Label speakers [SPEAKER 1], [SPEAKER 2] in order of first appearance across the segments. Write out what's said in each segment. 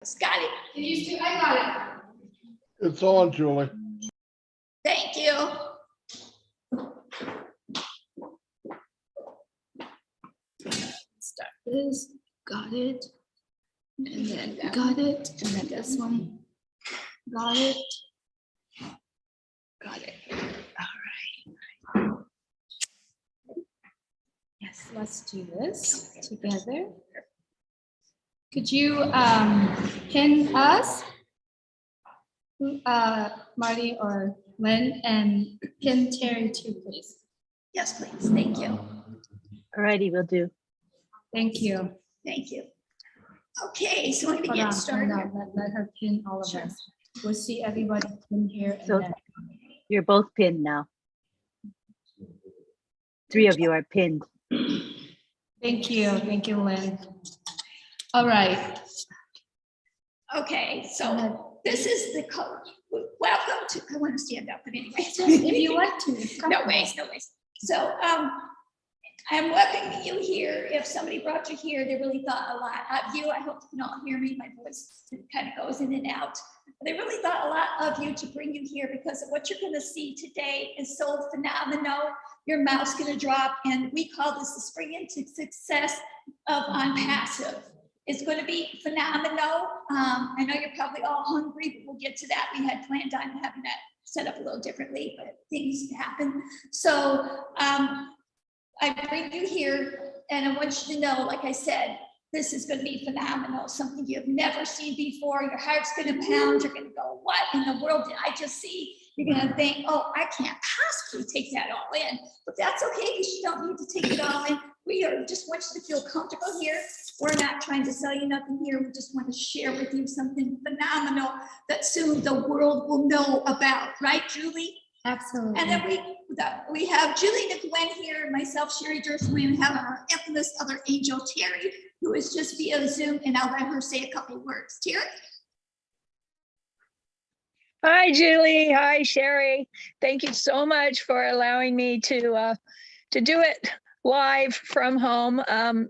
[SPEAKER 1] Got it.
[SPEAKER 2] Can you see? I got it.
[SPEAKER 3] It's on, Julie.
[SPEAKER 1] Thank you.
[SPEAKER 2] Start this. Got it. And then got it. And then this one. Got it. Got it. All right. Yes, let's do this together. Could you pin us, Marty or Lynn, and pin Terry too, please?
[SPEAKER 1] Yes, please. Thank you.
[SPEAKER 4] All righty, will do.
[SPEAKER 2] Thank you.
[SPEAKER 1] Thank you. Okay, so I'm going to
[SPEAKER 2] Hold
[SPEAKER 1] get
[SPEAKER 2] on,
[SPEAKER 1] started.
[SPEAKER 2] hold on. Let her pin all of
[SPEAKER 1] Sure.
[SPEAKER 2] us. We'll see everybody in here. And
[SPEAKER 4] So
[SPEAKER 2] then,
[SPEAKER 4] you're both pinned now. 3 of you are pinned.
[SPEAKER 2] thank you, Lynn. All right.
[SPEAKER 1] Okay, so this is the code. Welcome to, I want to stand up, but anyway.
[SPEAKER 2] If you want to. it's
[SPEAKER 1] No
[SPEAKER 2] comfortable.
[SPEAKER 1] ways, no ways. So I'm welcoming you here. If somebody brought you here, they really thought a lot of you. I hope you can all hear me. My voice kind of goes in and out. They really thought a lot of you to bring you here because what you're going to see today is so phenomenal. Your mouth's going to drop, and we call this the spring into success of Onpassive. It's going to be phenomenal. I know you're probably all hungry, but we'll get to that. We had planned on having that set up a little differently, but things happen. So I bring you here, and I want you to know, like I said, this is going to be phenomenal, something you've never seen before. Your heart's going to pound. You're going to go, what in the world did I just see? You're going to think, oh, I can't possibly take that all in. But that's okay, because you don't need to take it all in. We are just want you to feel comfortable here. We're not trying to sell you nothing here. We just want to share with you something phenomenal that soon the world will know about. Right, Julie?
[SPEAKER 2] Absolutely.
[SPEAKER 1] And then we have Julie Nickwin here, myself, Sherry Durst. We have our infamous other angel, Terry, who is just via Zoom, and I'll let her say a couple of words. Terry?
[SPEAKER 5] Hi, Julie. Hi, Sherry. Thank you so much for allowing me to do it live from home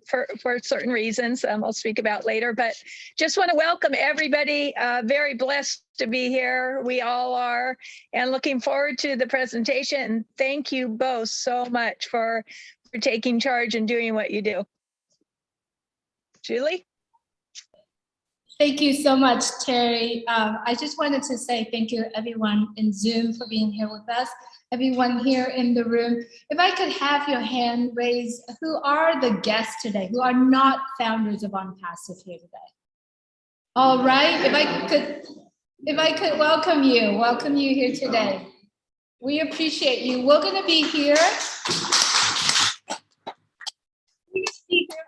[SPEAKER 5] for certain reasons I'll speak about later, but just want to welcome everybody. Very blessed to be here. We all are, and looking forward to the presentation. Thank you both so much for taking charge and doing what you do. Julie?
[SPEAKER 2] Thank you so much, Terry. I just wanted to say thank you, everyone in Zoom, for being here with us. Everyone here in the room, if I could have your hand raised, who are the guests today, who are not founders of Onpassive here today? All right, if I could welcome you here today. We appreciate you. We're gonna be here.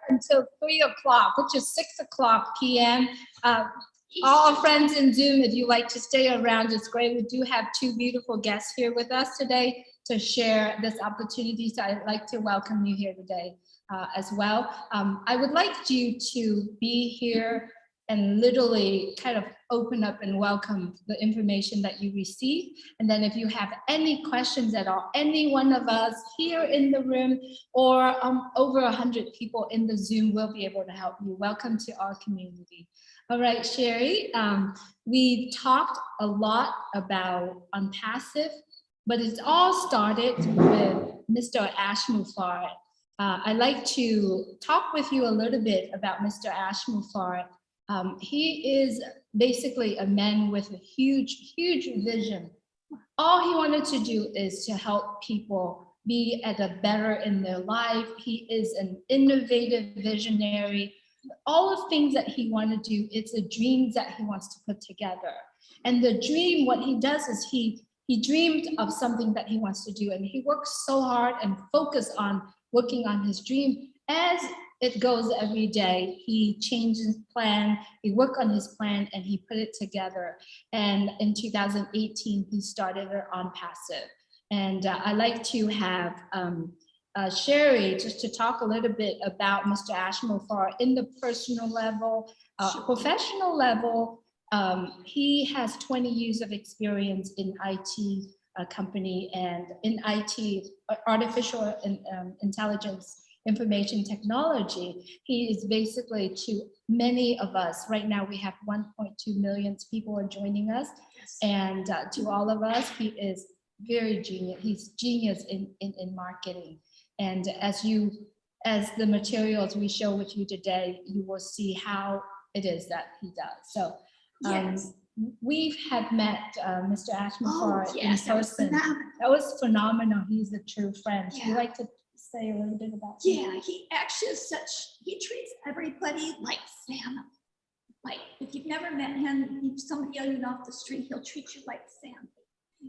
[SPEAKER 2] Until 3 o'clock, which is 6 o'clock p.m. All our friends in Zoom, if you like to stay around, it's great. We do have 2 beautiful guests here with us today to share this opportunity. So I'd like to welcome you here today as well. I would like you to be here and literally kind of open up and welcome the information that you receive. And then if you have any questions at all, any one of us here in the room or over 100 people in the Zoom will be able to help you. Welcome to our community. All right, Sherry, we talked a lot about Onpassive, but it's all started with Mr. Ash Mufareh. I'd like to talk with you a little bit about Mr. Ash Mufareh. He is basically a man with a huge, huge vision. All he wanted to do is to help people be at a better in their life. He is an innovative visionary. All the things that he wanted to do, it's the dreams that he wants to put together. And the dream, what he does is he dreamed of something that he wants to do, and he works so hard and focused on working on his dream. As it goes every day, he changes plan, he worked on his plan, and he put it together. And in 2018, he started it Onpassive. And I'd like to have Sherry just to talk a little bit about Mr. Ash Mufareh in the personal level, professional level. He has 20 years of experience in IT company and in IT, artificial intelligence information technology. He is basically to many of us, right now we have 1.2 million people are joining us. And to all of us, he is very genius. He's genius in marketing. And as the materials we show with you today, you will see how it is that he does. So
[SPEAKER 1] Yes.
[SPEAKER 2] we have met Mr. Ashmore
[SPEAKER 1] Oh,
[SPEAKER 2] in
[SPEAKER 1] yes, that was
[SPEAKER 2] person.
[SPEAKER 1] phenomenal.
[SPEAKER 2] That was phenomenal. He's a true friend. Would you
[SPEAKER 1] Yeah.
[SPEAKER 2] like to say a little bit about him?
[SPEAKER 1] Yeah, he actually is he treats everybody like family. Like, if you've never met him, if somebody yelling off the street, he'll treat you like family.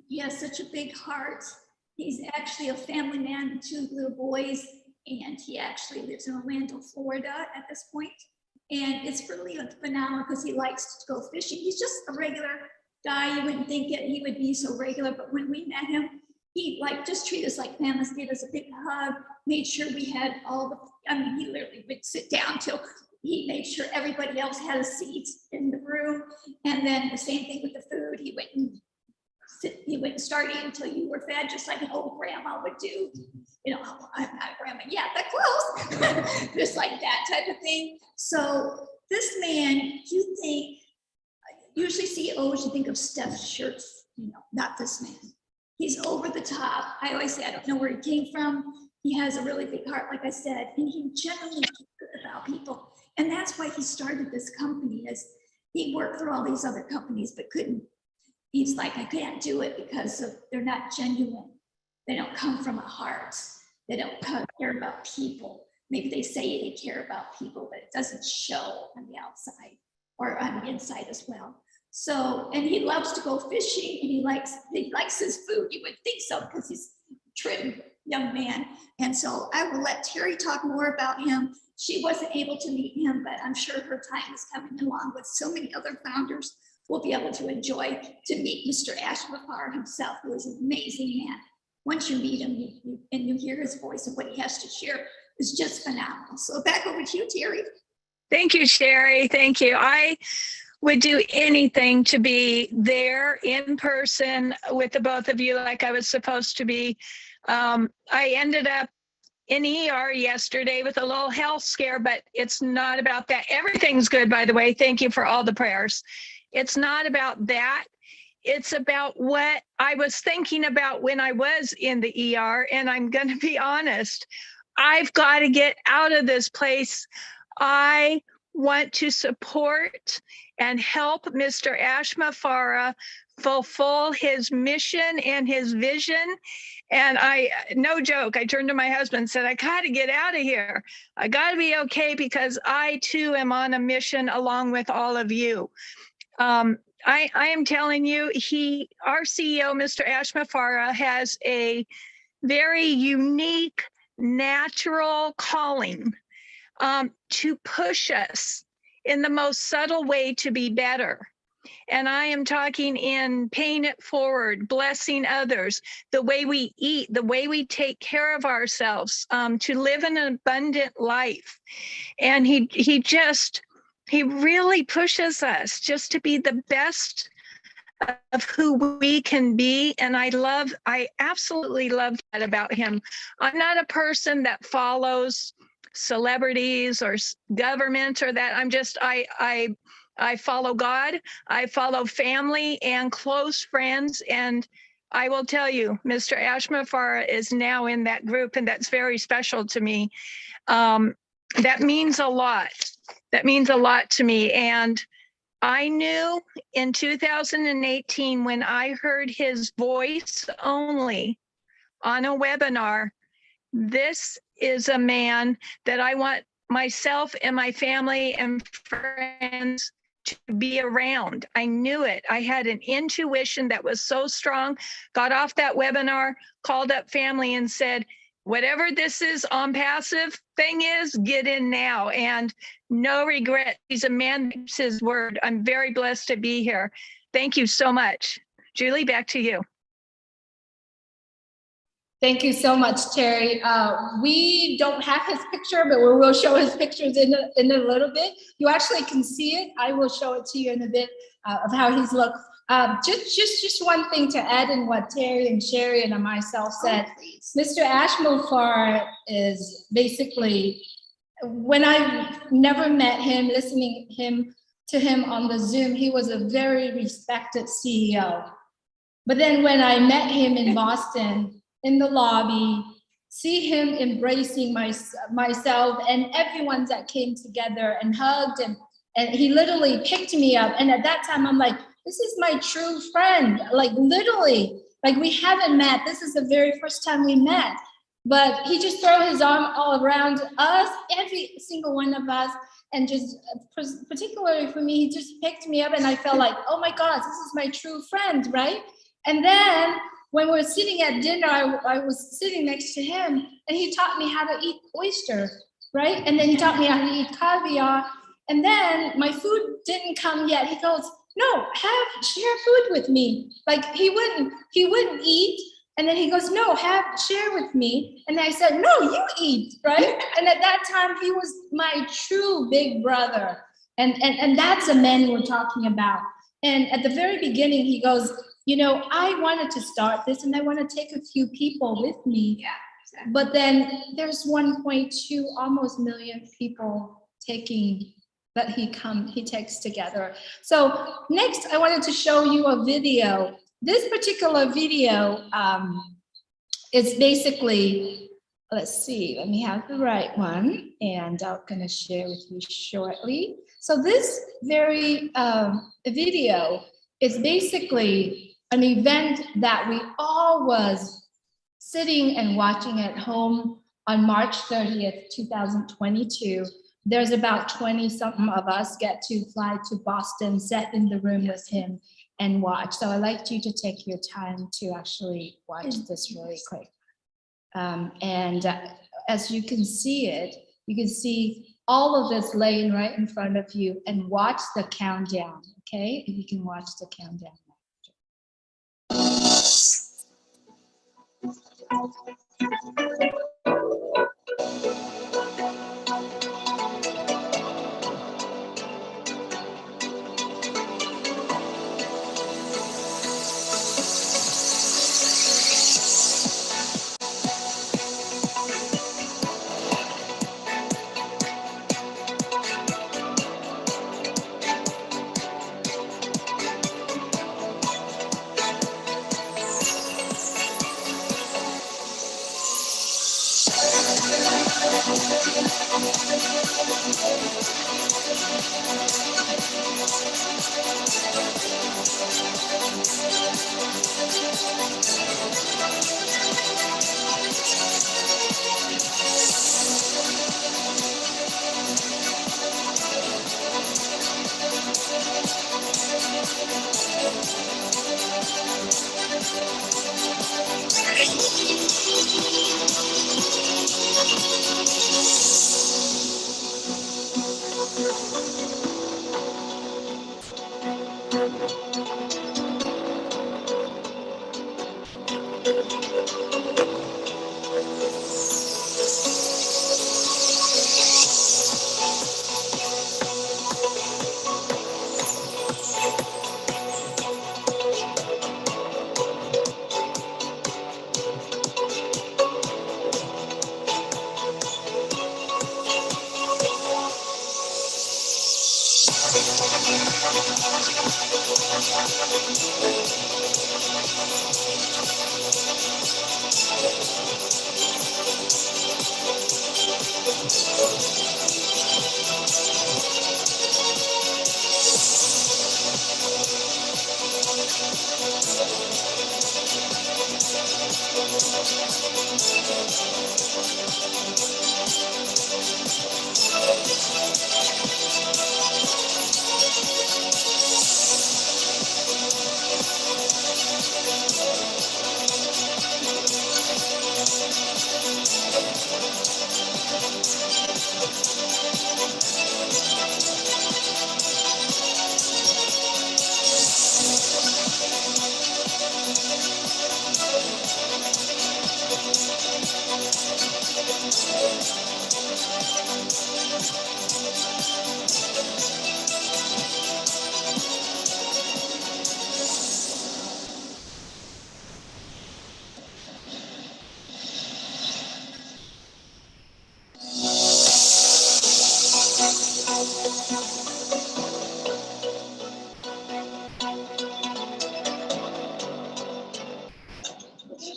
[SPEAKER 1] He has such a big heart. He's actually a family man with 2 little boys, and he actually lives in Orlando, Florida at this point. And it's really phenomenal because he likes to go fishing. He's just a regular guy. You wouldn't think it, he would be so regular, but when we met him, he just treated us like family, gave us a big hug, made sure we had he literally would sit down till he made sure everybody else had a seat in the room. And then the same thing with the food. He wouldn't start eating until you were fed, just like an old grandma would do. You know, oh, I'm not a grandma yet, but close. Just like that type of thing. So this man, usually CEOs, you think of stuffed shirts, not this man. He's over the top. I always say, I don't know where he came from. He has a really big heart, like I said, and he genuinely cares about people. And that's why he started this company, is he worked for all these other companies, but couldn't. He's like, I can't do it because they're not genuine. They don't come from a heart. They don't care about people. Maybe they say they care about people, but it doesn't show on the outside or on the inside as well. So, and he loves to go fishing, and he likes his food. You would think so because he's a trim young man. And so I will let Terry talk more about him. She wasn't able to meet him, but I'm sure her time is coming along with so many other founders. We'll be able to enjoy to meet Mr. Ashmore himself, who is an amazing man. Once you meet him and you hear his voice and what he has to share, is just phenomenal. So back over to you, Terry.
[SPEAKER 5] Thank you, Sherry. Thank you. I would do anything to be there in person with the both of you like I was supposed to be. I ended up in ER yesterday with a little health scare, but it's not about that. Everything's good, by the way. Thank you for all the prayers. It's not about that. It's about what I was thinking about when I was in the ER. And I'm going to be honest, I've got to get out of this place. I want to support and help Mr. Ashmore fulfill his mission and his vision. And no joke, I turned to my husband and said, I got to get out of here. I got to be okay, because I too am on a mission along with all of you. I am telling you, our CEO, Mr. Ashmore, has a very unique, natural calling to push us in the most subtle way to be better. And I am talking in paying it forward, blessing others, the way we eat, the way we take care of ourselves, to live an abundant life. And he really pushes us just to be the best of who we can be. And I absolutely love that about him. I'm not a person that follows celebrities or government or that. I follow God, I follow family and close friends. And I will tell you, Mr. Ashmore is now in that group, and that's very special to me. That means a lot. That means a lot to me. And I knew in 2018, when I heard his voice only on a webinar, this is a man that I want myself and my family and friends to be around. I knew it. I had an intuition that was so strong. Got off that webinar, called up family and said, whatever this is, Onpassive thing is, get in now. And no regret. He's a man that keeps his word. I'm very blessed to be here. Thank you so much. Julie, back to you.
[SPEAKER 2] Thank you so much, Terry. We don't have his picture, but we will show his pictures in a little bit. You actually can see it. I will show it to you in a bit of how he's looked. Just one thing to add in what Terry and Sherry and myself said. Mr. Ashmulfar is basically, when I never met him, listening to him on the Zoom, he was a very respected CEO. But then when I met him in Boston, in the lobby, see him embracing myself and everyone that came together and hugged, and he literally picked me up. And at that time, I'm like, this is my true friend. Like literally, like we haven't met. This is the very first time we met. But he just threw his arm all around us, every single one of us. And just particularly for me, he just picked me up and I felt like, oh my God, this is my true friend, right? And then when we were sitting at dinner, I was sitting next to him and he taught me how to eat oyster, right? And then he taught me how to eat caviar. And then my food didn't come yet. He goes, no, share food with me. Like he wouldn't eat. And then he goes, no, share with me. And I said, no, you eat, right? And at that time, he was my true big brother. And that's the man we're talking about. And at the very beginning, he goes, you know, I wanted to start this and I want to take a few people with me.
[SPEAKER 1] Yeah, exactly.
[SPEAKER 2] But then there's 1.2 almost million people that he takes together. So next, I wanted to show you a video. This particular video is basically, let's see, let me have the right one, and I'm gonna share with you shortly. So this very video is basically an event that we all was sitting and watching at home on March 30th, 2022. There's about 20 something of us get to fly to Boston, sit in the room with him and watch. So I'd like you to take your time to actually watch this really quick. As you can see it, you can see all of this laying right in front of you and watch the countdown, okay? If you can watch the countdown.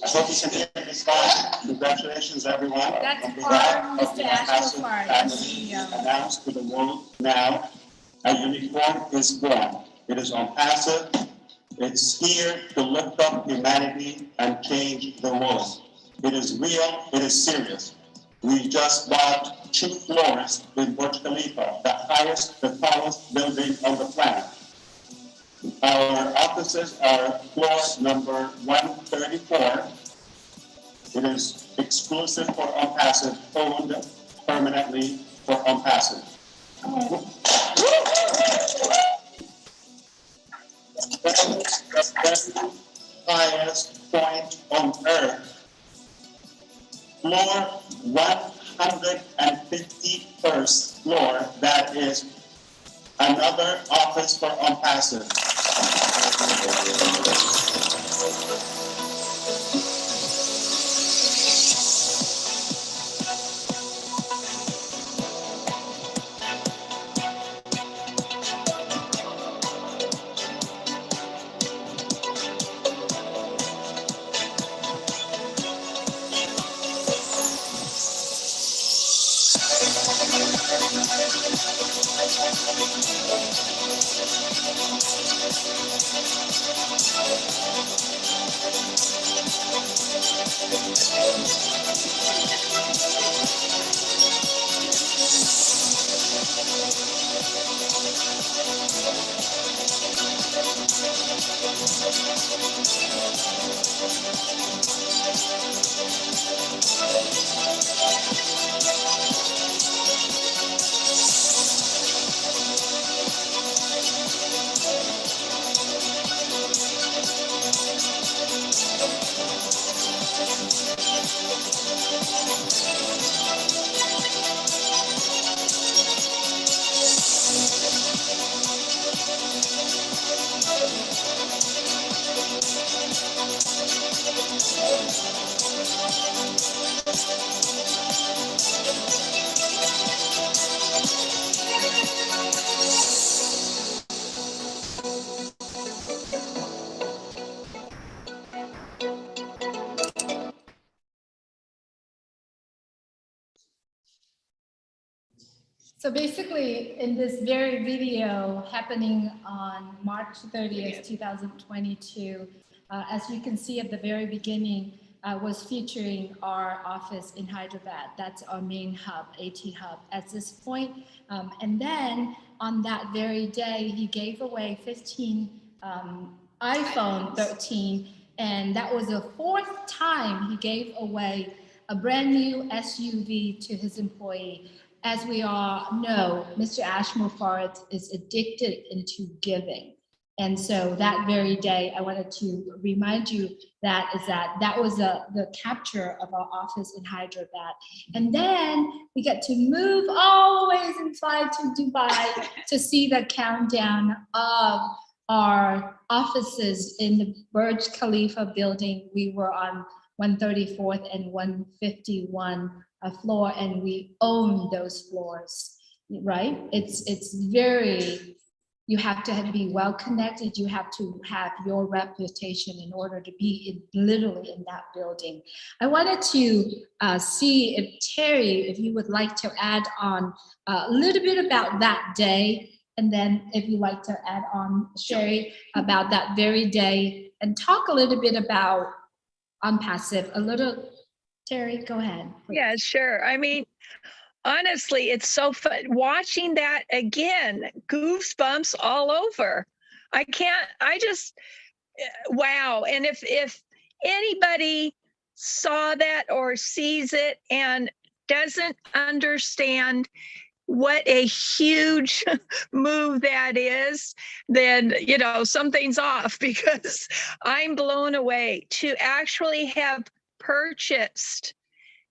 [SPEAKER 3] I hope you can hear me fine. Congratulations, everyone.
[SPEAKER 2] That's
[SPEAKER 3] On behalf of
[SPEAKER 2] Mr.
[SPEAKER 3] the
[SPEAKER 2] Ashford,
[SPEAKER 3] Onpassive
[SPEAKER 2] the
[SPEAKER 3] family,
[SPEAKER 2] CEO.
[SPEAKER 3] announce to the world now, a unicorn is born. It is Onpassive. It's here to lift up humanity and change the world. It is real. It is serious. We just bought 2 floors in Burj Khalifa, the tallest building on the planet. Our offices are floor number 134. It is exclusive for Onpassive, owned permanently for Onpassive. The highest point on earth, floor 151st floor, that is another office for Onpassive.
[SPEAKER 2] So basically, in this very video happening on March 30th, 2022, as you can see at the very beginning, was featuring our office in Hyderabad. That's our main hub, AT hub at this point. And then on that very day, he gave away 15 iPhone 13, and that was the 4th time he gave away a brand new SUV to his employee. As we all know, Mr. Ashmore Farid is addicted into giving. And so that very day, I wanted to remind you that was the capture of our office in Hyderabad. And then we get to move all the ways and fly to Dubai to see the countdown of our offices in the Burj Khalifa building. We were on 134th and 151 floor, and we own those floors, right? It's very, you have to be well connected. You have to have your reputation in order to be literally in that building. I wanted to see if Terry, if you would like to add on a little bit about that day, and then if you'd like to add on, Sherry, about that very day, and talk a little bit about Onpassive, a little. Terry, go ahead. Please.
[SPEAKER 5] Yeah, sure. I mean, honestly, it's so fun watching that again. Goosebumps all over. I just, wow. And if anybody saw that or sees it and doesn't understand what a huge move that is, then, something's off, because I'm blown away to actually have purchased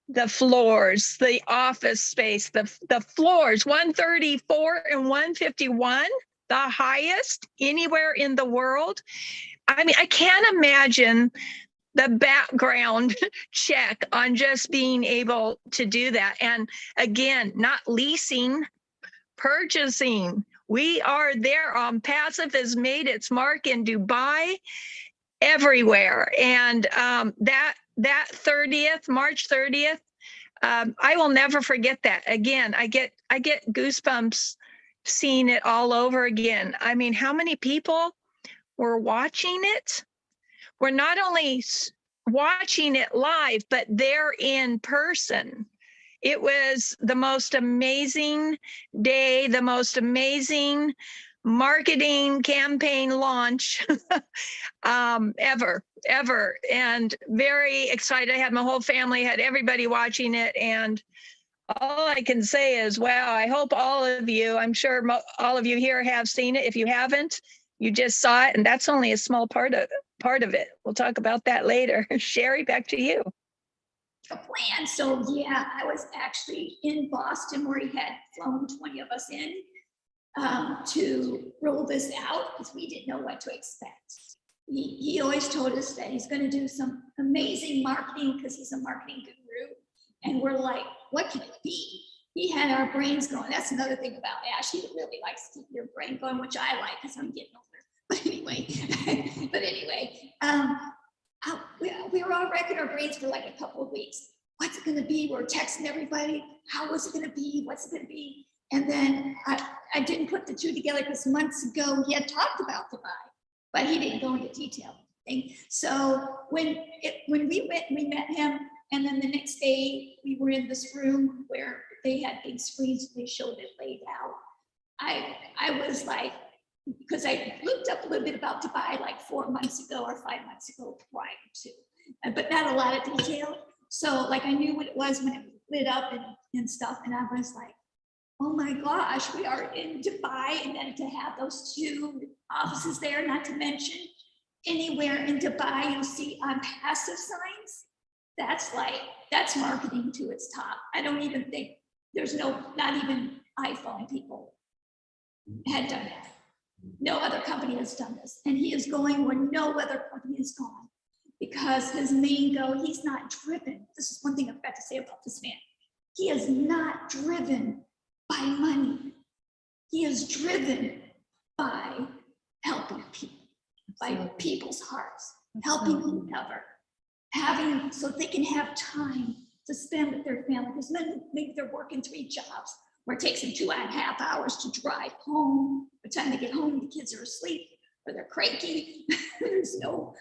[SPEAKER 5] the floors, the office space, the floors, 134 and 151, the highest anywhere in the world. I mean, I can't imagine the background check on just being able to do that. And again, not leasing, purchasing. We are there. Passive has made its mark in Dubai, everywhere. And that 30th, March 30th, I will never forget that. Again, I get goosebumps seeing it all over again. I mean, how many people were watching it? We're not only watching it live, but they're in person. It was the most amazing day, the most amazing marketing campaign launch ever. And very excited. I had my whole family, had everybody watching it. And all I can say is, wow, I hope all of you, I'm sure all of you here have seen it. If you haven't, you just saw it. And that's only a small part of it. We'll talk about that later. Sherry, back to you.
[SPEAKER 1] A plan. So yeah, I was actually in Boston where he had flown 20 of us in to roll this out because we didn't know what to expect. He always told us that he's going to do some amazing marketing because he's a marketing guru. And we're like, what can it be? He had our brains going. That's another thing about Ash. He really likes to keep your brain going, which I like because I'm getting older. But anyway, we were all racking our brains for like a couple of weeks. What's it going to be? We're texting everybody. How is it going to be? What's it going to be? And then I didn't put the two together because months ago he had talked about Dubai, but he didn't go into detail. So when we went, we met him, and then the next day we were in this room where they had big screens. They showed it laid out. I was like, because I looked up a little bit about Dubai like 4 months ago or 5 months ago prior to, but not a lot of detail. So like I knew what it was when it lit up and stuff, and I was like, oh my gosh, we are in Dubai, and then to have those two offices there, not to mention anywhere in Dubai you'll see Onpassive signs. That's marketing to its top. I don't even think there's not even iPhone people had done that. No other company has done this, and he is going where no other company has gone because his main goal, he's not driven. This is one thing I've got to say about this man. He is not driven by money. He is driven by helping people, by people's hearts, helping whomever, having so they can have time to spend with their family. Because maybe they're working 3 jobs, where it takes them 2.5 hours to drive home. By the time they get home, the kids are asleep or they're cranky. There's no,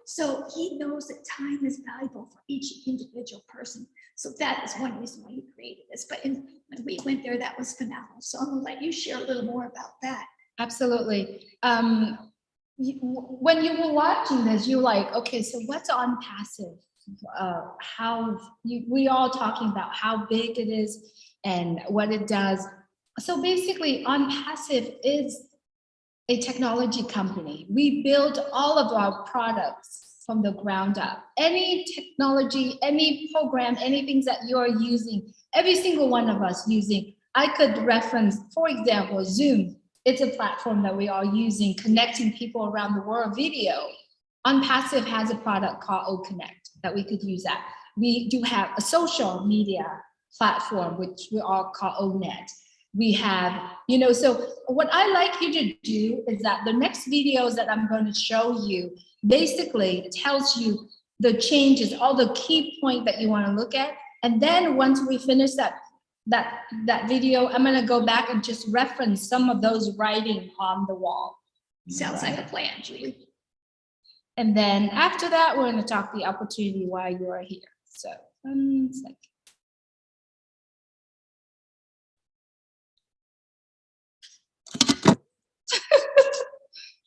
[SPEAKER 1] so he knows that time is valuable for each individual person. So that is one reason why he created this. But when we went there, that was phenomenal. So I'm gonna let you share a little more about that.
[SPEAKER 2] Absolutely. When you were watching this, you're like, okay, so what's Onpassive? We all talking about how big it is and what it does. So basically, Onpassive is a technology company. We build all of our products from the ground up. Any technology, any program, anything that you're using, every single one of us using, I could reference, for example, Zoom. It's a platform that we are using, connecting people around the world video. Onpassive has a product called O-Connect that we could use that. We do have a social media platform, which we all call O-Net. We have, so what I like you to do is that the next videos that I'm going to show you basically tells you the changes, all the key points that you want to look at. And then once we finish that video, I'm going to go back and just reference some of those writing on the wall.
[SPEAKER 1] Sounds like a plan, Julie.
[SPEAKER 2] And then after that, we're going to talk the opportunity why you are here. So 1 second.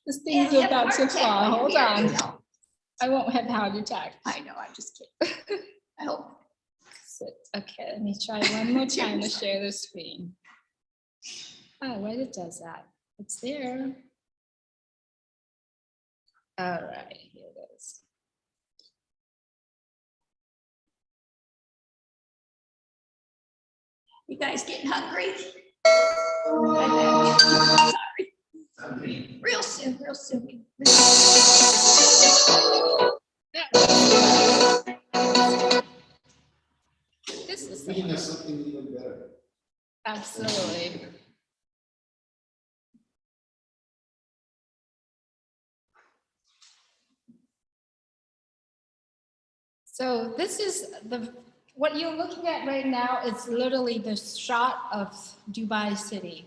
[SPEAKER 2] This thing's about to fall. Hold on. I won't have heart attack.
[SPEAKER 1] I know, I'm just kidding. I hope.
[SPEAKER 2] Okay, let me try one more time to share the screen. Oh, wait, it does that. It's there. All right, here it is.
[SPEAKER 1] You guys getting hungry? Sorry. Real soon, real soon.
[SPEAKER 2] This is
[SPEAKER 6] Thinking of something even better.
[SPEAKER 2] absolutely. So this is what you're looking at right now is literally the shot of Dubai City.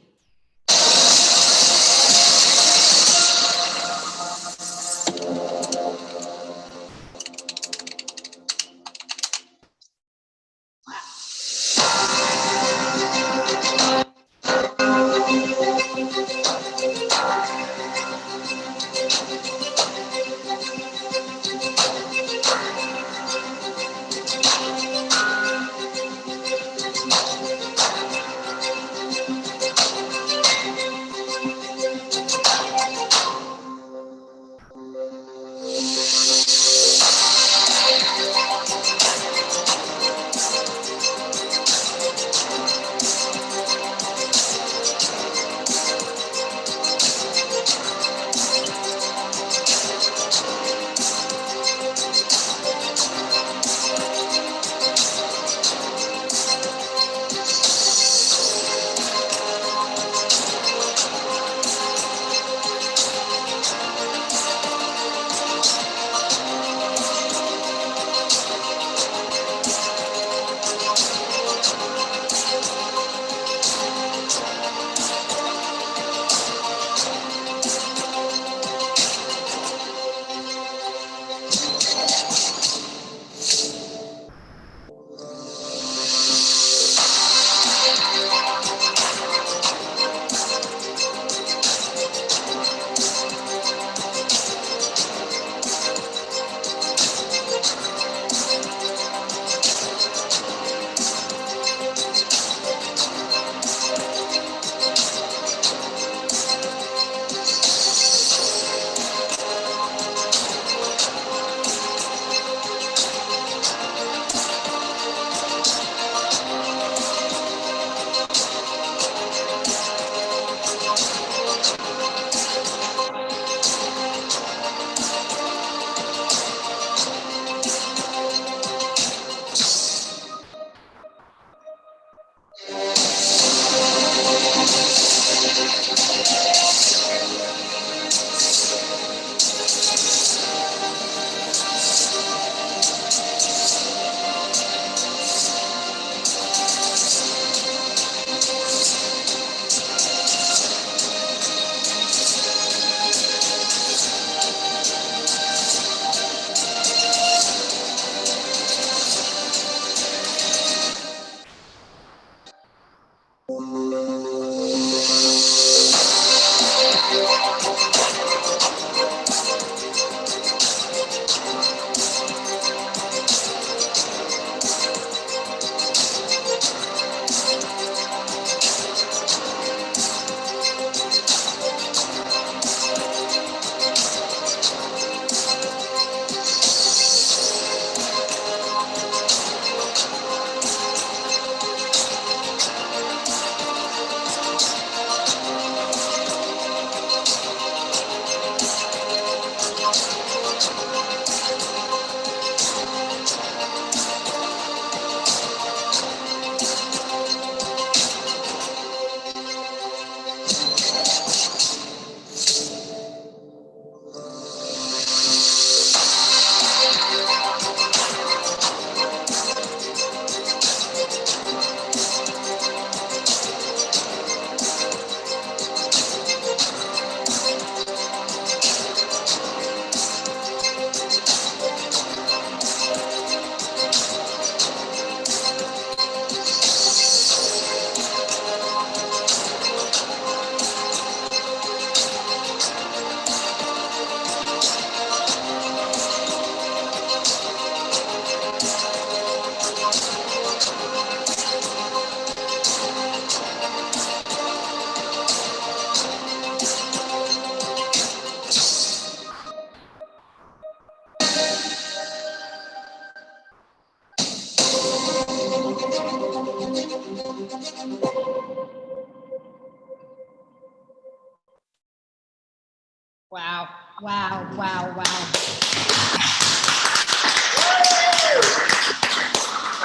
[SPEAKER 2] Wow, wow, wow, wow.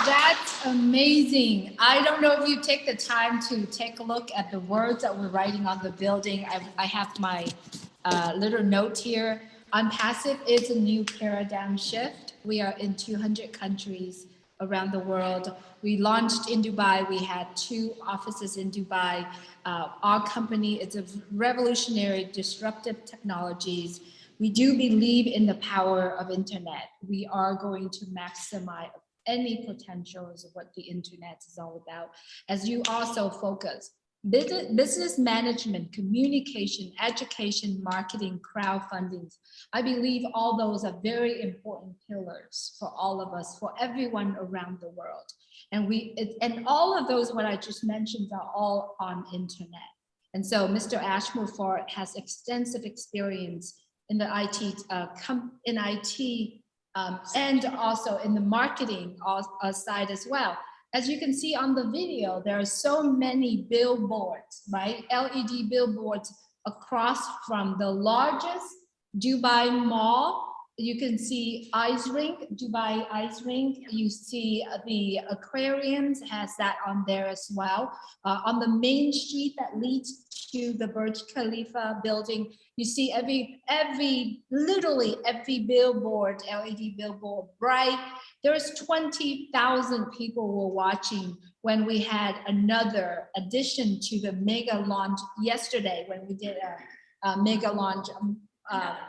[SPEAKER 2] That's amazing. I don't know if you take the time to take a look at the words that we're writing on the building. I have my little note here. Onpassive is a new paradigm shift. We are in 200 countries around the world. We launched in Dubai. We had 2 offices in Dubai. Our company is a revolutionary, disruptive technologies. We do believe in the power of internet. We are going to maximize any potentials of what the internet is all about. As you also focus, business management, communication, education, marketing, crowdfunding. I believe all those are very important pillars for all of us, for everyone around the world. And all of those, what I just mentioned, are all on internet. And so Mr. Ashmore has extensive experience in the IT, and also in the marketing side as well. As you can see on the video, there are so many billboards, right? LED billboards across from the largest Dubai mall. You can see Dubai Ice Rink. You see the aquariums has that on there as well. On the main street that leads to the Burj Khalifa building, you see literally every billboard, LED billboard, bright. There's 20,000 people were watching when we had another addition to the mega launch yesterday, when we did a mega launch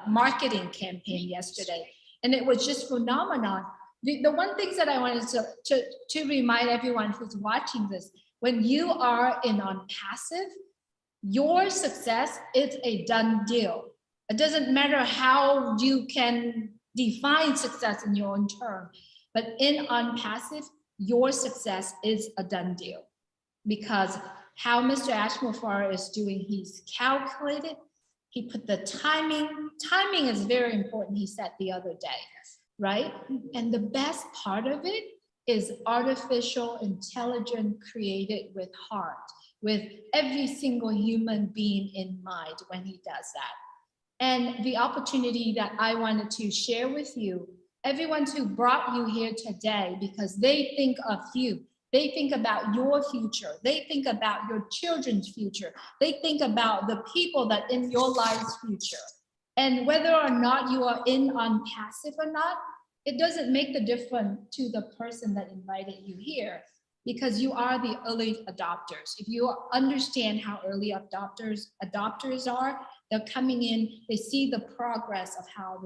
[SPEAKER 2] marketing campaign yesterday. And it was just phenomenal. The one thing that I wanted to remind everyone who's watching this, when you are in Onpassive, your success is a done deal. It doesn't matter how you can define success in your own term, but in Onpassive, your success is a done deal. Because how Mr. Ashmore is doing, he's calculated, he put the timing is very important, he said the other day, right? And the best part of it is artificial intelligence created with heart, with every single human being in mind when he does that. And the opportunity that I wanted to share with you, everyone who brought you here today, because they think of you, they think about your future, they think about your children's future, they think about the people that in your life's future. And whether or not you are in Onpassive or not, it doesn't make the difference to the person that invited you here, because you are the early adopters. If you understand how early adopters are, they're coming in, they see the progress of how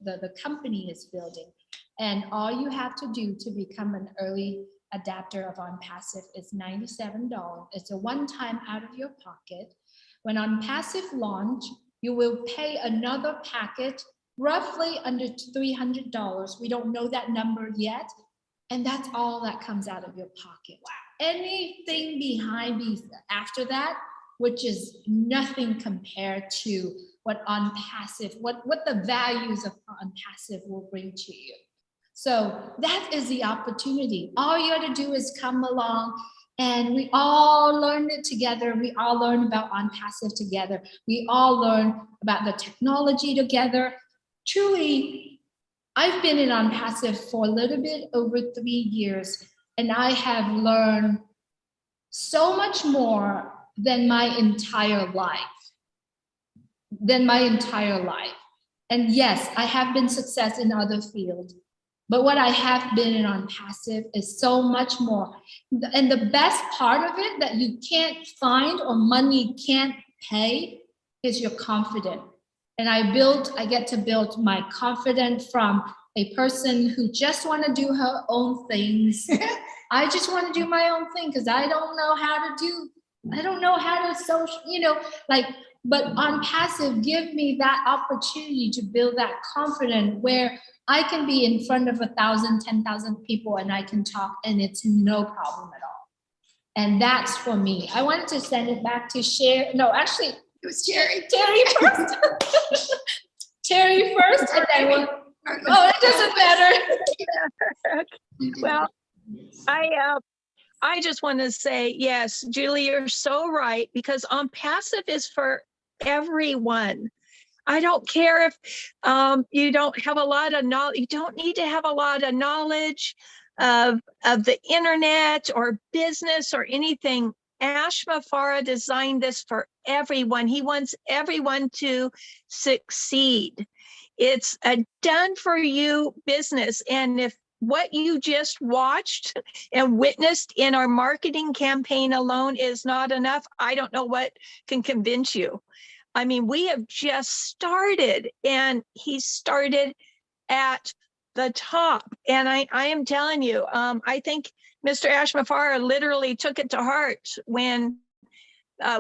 [SPEAKER 2] the company is building. And all you have to do to become an early adapter of Onpassive is $97. It's a one-time out of your pocket. When Onpassive launch, you will pay another packet roughly under $300. We don't know that number yet. And that's all that comes out of your pocket. Wow. Anything behind these after that, which is nothing compared to what Onpassive, what the values of Onpassive will bring to you. So that is the opportunity. All you got to do is come along and we all learn it together. We all learn about Onpassive together. We all learn about the technology together. Truly, I've been in Onpassive for a little bit over 3 years, and I have learned so much more than my entire life. And yes, I have been success in other fields, but what I have been in Onpassive is so much more. And the best part of it that you can't find or money can't pay is your confidence. And I get to build my confidence from a person who just want to do her own things. I just want to do my own thing because I don't know how to social, but Onpassive give me that opportunity to build that confidence where I can be in front of 1,000, 10,000 people and I can talk and it's no problem at all. And that's for me. I wanted to send it back to Sherry. No, actually, it was Terry first. Terry first, and then we'll. Oh, it doesn't matter.
[SPEAKER 5] Well, I just want to say, yes, Julie, you're so right, because Onpassive is for everyone. I don't care if you don't have a lot of knowledge. You don't need to have a lot of knowledge of the internet or business or anything. Ashma Farah designed this for everyone. He wants everyone to succeed. It's a done for you business. And if what you just watched and witnessed in our marketing campaign alone is not enough, I don't know what can convince you. I mean, we have just started, and he started at the top. And I am telling you, I think Mr. Ashmafara literally took it to heart when,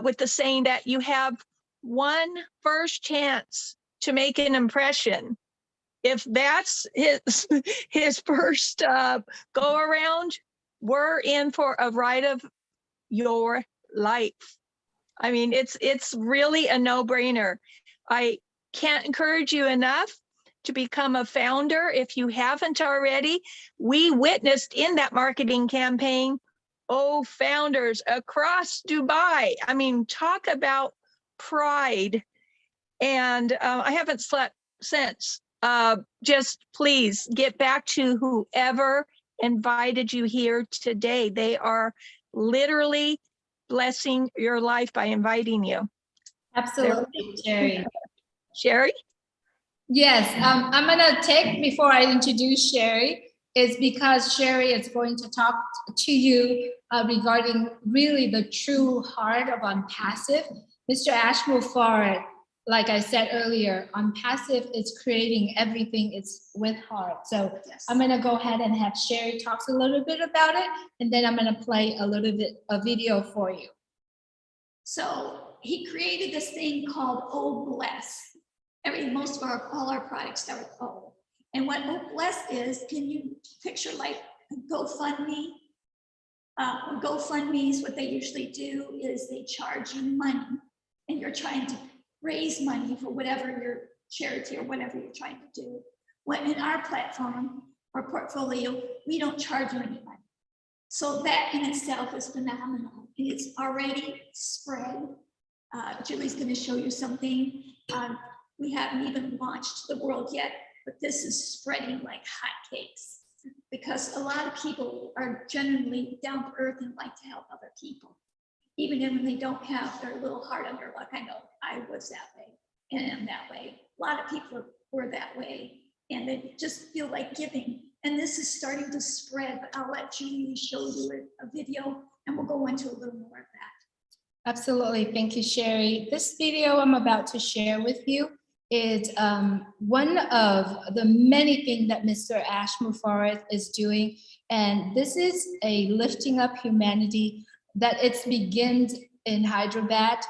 [SPEAKER 5] with the saying that you have one first chance to make an impression. If that's his first go around, we're in for a ride of your life. I mean, it's really a no-brainer. I can't encourage you enough to become a founder if you haven't already. We witnessed in that marketing campaign, founders across Dubai. I mean, talk about pride. And I haven't slept since. Just please get back to whoever invited you here today. They are literally blessing your life by inviting you.
[SPEAKER 2] Absolutely, Sherry.
[SPEAKER 5] Sherry?
[SPEAKER 2] Yes, I'm gonna take, before I introduce Sherry, is because Sherry is going to talk to you regarding really the true heart of Onpassive. Mr. Ashmul Farad, like I said earlier, Onpassive is creating everything, it's with heart. So
[SPEAKER 1] Yes.
[SPEAKER 2] I'm gonna go ahead and have Sherry talk a little bit about it, and then I'm gonna play a little bit of video for you.
[SPEAKER 1] So he created this thing called Oh Bless. Most of all our products start with O. And what Oh Bless is, can you picture like GoFundMe? GoFundMe's, what they usually do is they charge you money, and you're trying to raise money for whatever your charity or whatever you're trying to do. When in our platform or portfolio, we don't charge you any money. So that in itself is phenomenal. It's already spread. Julie's going to show you something. We haven't even launched to the world yet, but this is spreading like hotcakes because a lot of people are genuinely down to earth and like to help other people. Even when they don't have their little heart on their luck. I know I was that way and am that way. A lot of people were that way and they just feel like giving. And this is starting to spread, but I'll let Julie show you a video and we'll go into a little more of that.
[SPEAKER 2] Absolutely, thank you, Sherry. This video I'm about to share with you is one of the many things that Mr. Ashmul Farad is doing. And this is a lifting up humanity that it begins in Hyderabad.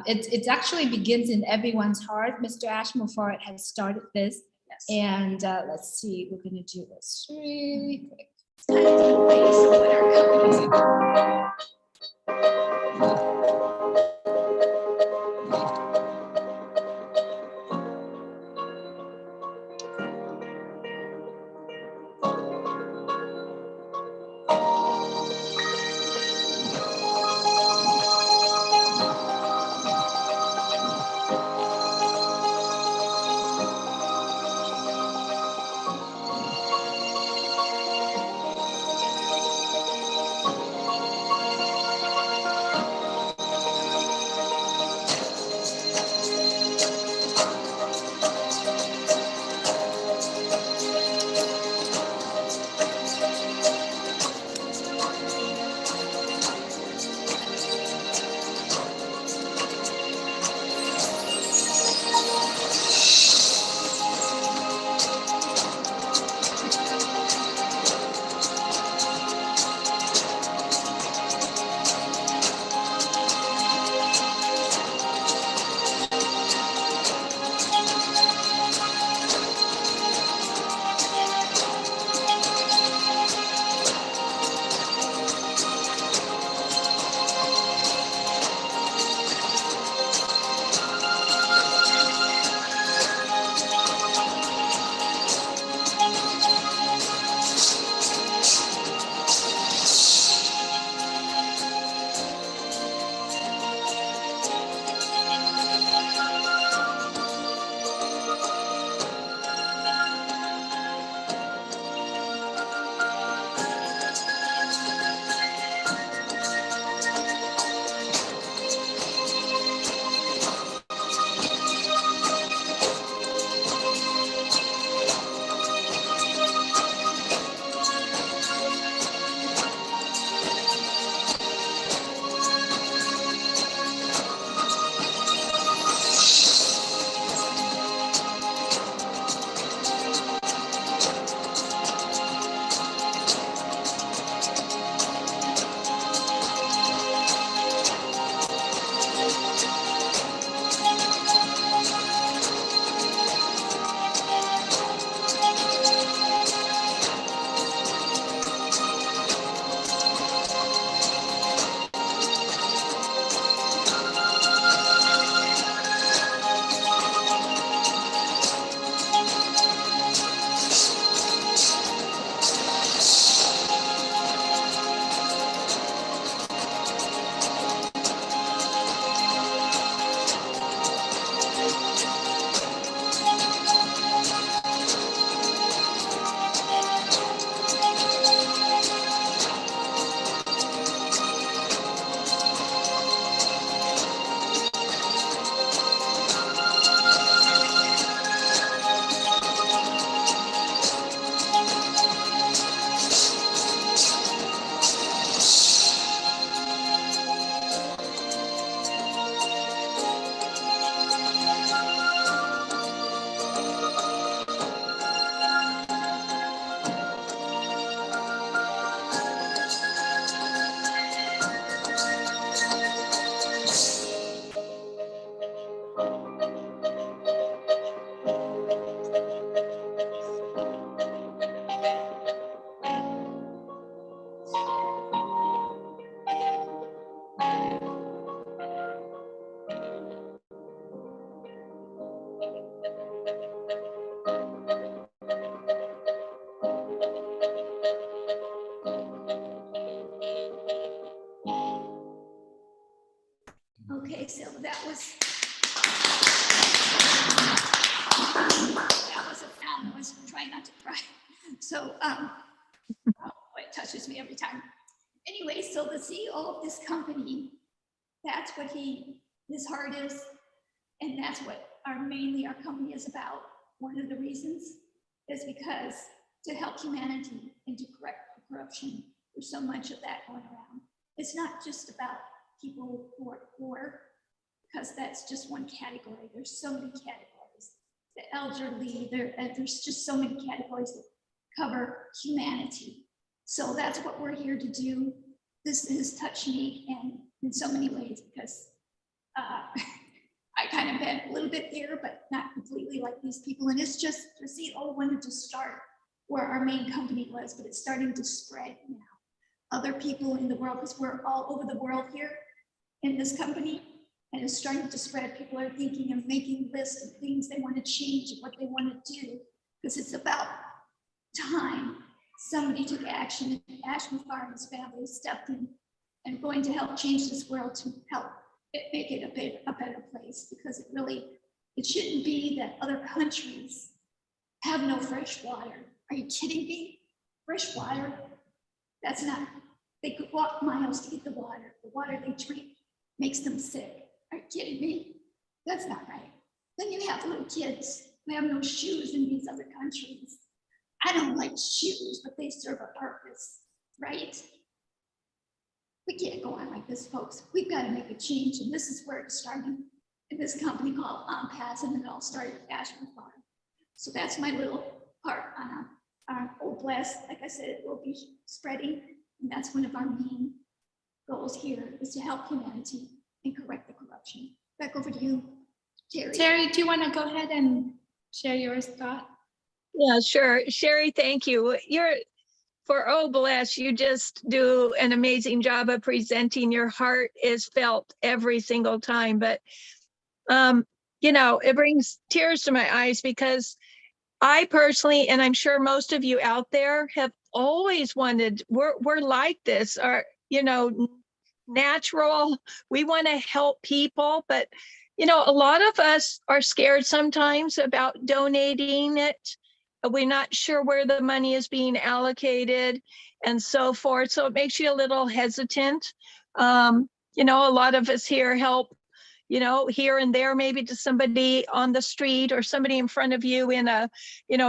[SPEAKER 2] It actually begins in everyone's heart. Mr. Ashmul Farad has started this.
[SPEAKER 1] Yes.
[SPEAKER 2] And let's see, we're gonna do this really quick.
[SPEAKER 1] It's kind of deep base of what our company's So, oh, it touches me every time. Anyway, so the CEO of this company, that's what his heart is. And that's what mainly our company is about. One of the reasons is because to help humanity and to correct corruption. There's so much of that going around. It's not just about people who are poor, because that's just one category. There's so many categories. The elderly, there's just so many categories that cover humanity. So that's what we're here to do. This has touched me and in so many ways because I kind of been a little bit there, but not completely like these people. And it's just to see, wanted to start where our main company was, but it's starting to spread now. Other people in the world, because we're all over the world here in this company, and it's starting to spread. People are thinking and making lists of things they want to change and what they want to do, because it's about time somebody took action, and Ashman Farr and his family stepped in and going to help change this world to help make it a better place, because it shouldn't be that other countries have no fresh water. Are you kidding me? Fresh water? That's not, they could walk miles to get the water. The water they drink makes them sick. Are you kidding me? That's not right. Then you have little kids who have no shoes in these other countries. I don't like shoes, but they serve a purpose, right? We can't go on like this, folks. We've got to make a change, and this is where it started in this company called Onpassive, and it all started with Ashman Farm. So that's my little part on Old Blast. Like I said, it will be spreading, and that's one of our main goals here, is to help humanity and correct the corruption. Back over to you, Terry.
[SPEAKER 2] Terry, do you want to go ahead and share your thought?
[SPEAKER 5] Yeah, sure. Sherry, thank you. For OBLS, you just do an amazing job of presenting. Your heart is felt every single time, but it brings tears to my eyes, because I personally, and I'm sure most of you out there, have always wanted, we're like this, natural. We want to help people, but a lot of us are scared sometimes about donating it. We're not sure where the money is being allocated and so forth. So it makes you a little hesitant. A lot of us here help, here and there, maybe to somebody on the street or somebody in front of you in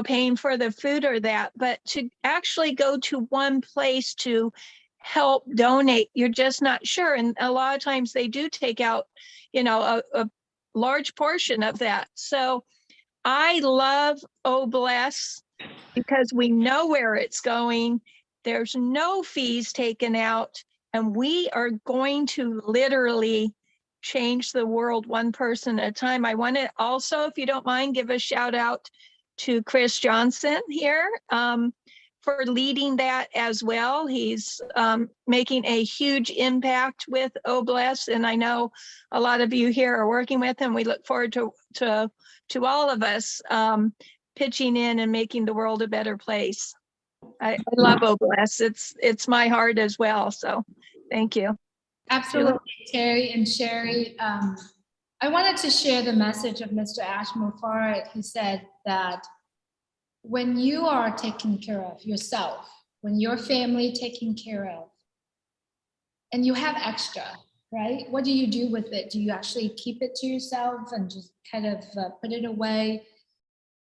[SPEAKER 5] paying for the food or that. But to actually go to one place to help donate, you're just not sure. And a lot of times they do take out, a large portion of that. So I love OBLS because we know where it's going. There's no fees taken out, and we are going to literally change the world one person at a time. I want to also, if you don't mind, give a shout out to Chris Johnson here for leading that as well. He's making a huge impact with OBLS, and I know a lot of you here are working with him. We look forward to all of us pitching in and making the world a better place. I love OBLS. It's my heart as well. So thank you.
[SPEAKER 2] Absolutely, Terry and Sherry. I wanted to share the message of Mr. Ashman Farr. He said that when you are taking care of yourself, when your family taken care of, and you have extra, right? What do you do with it? Do you actually keep it to yourself and just kind of put it away?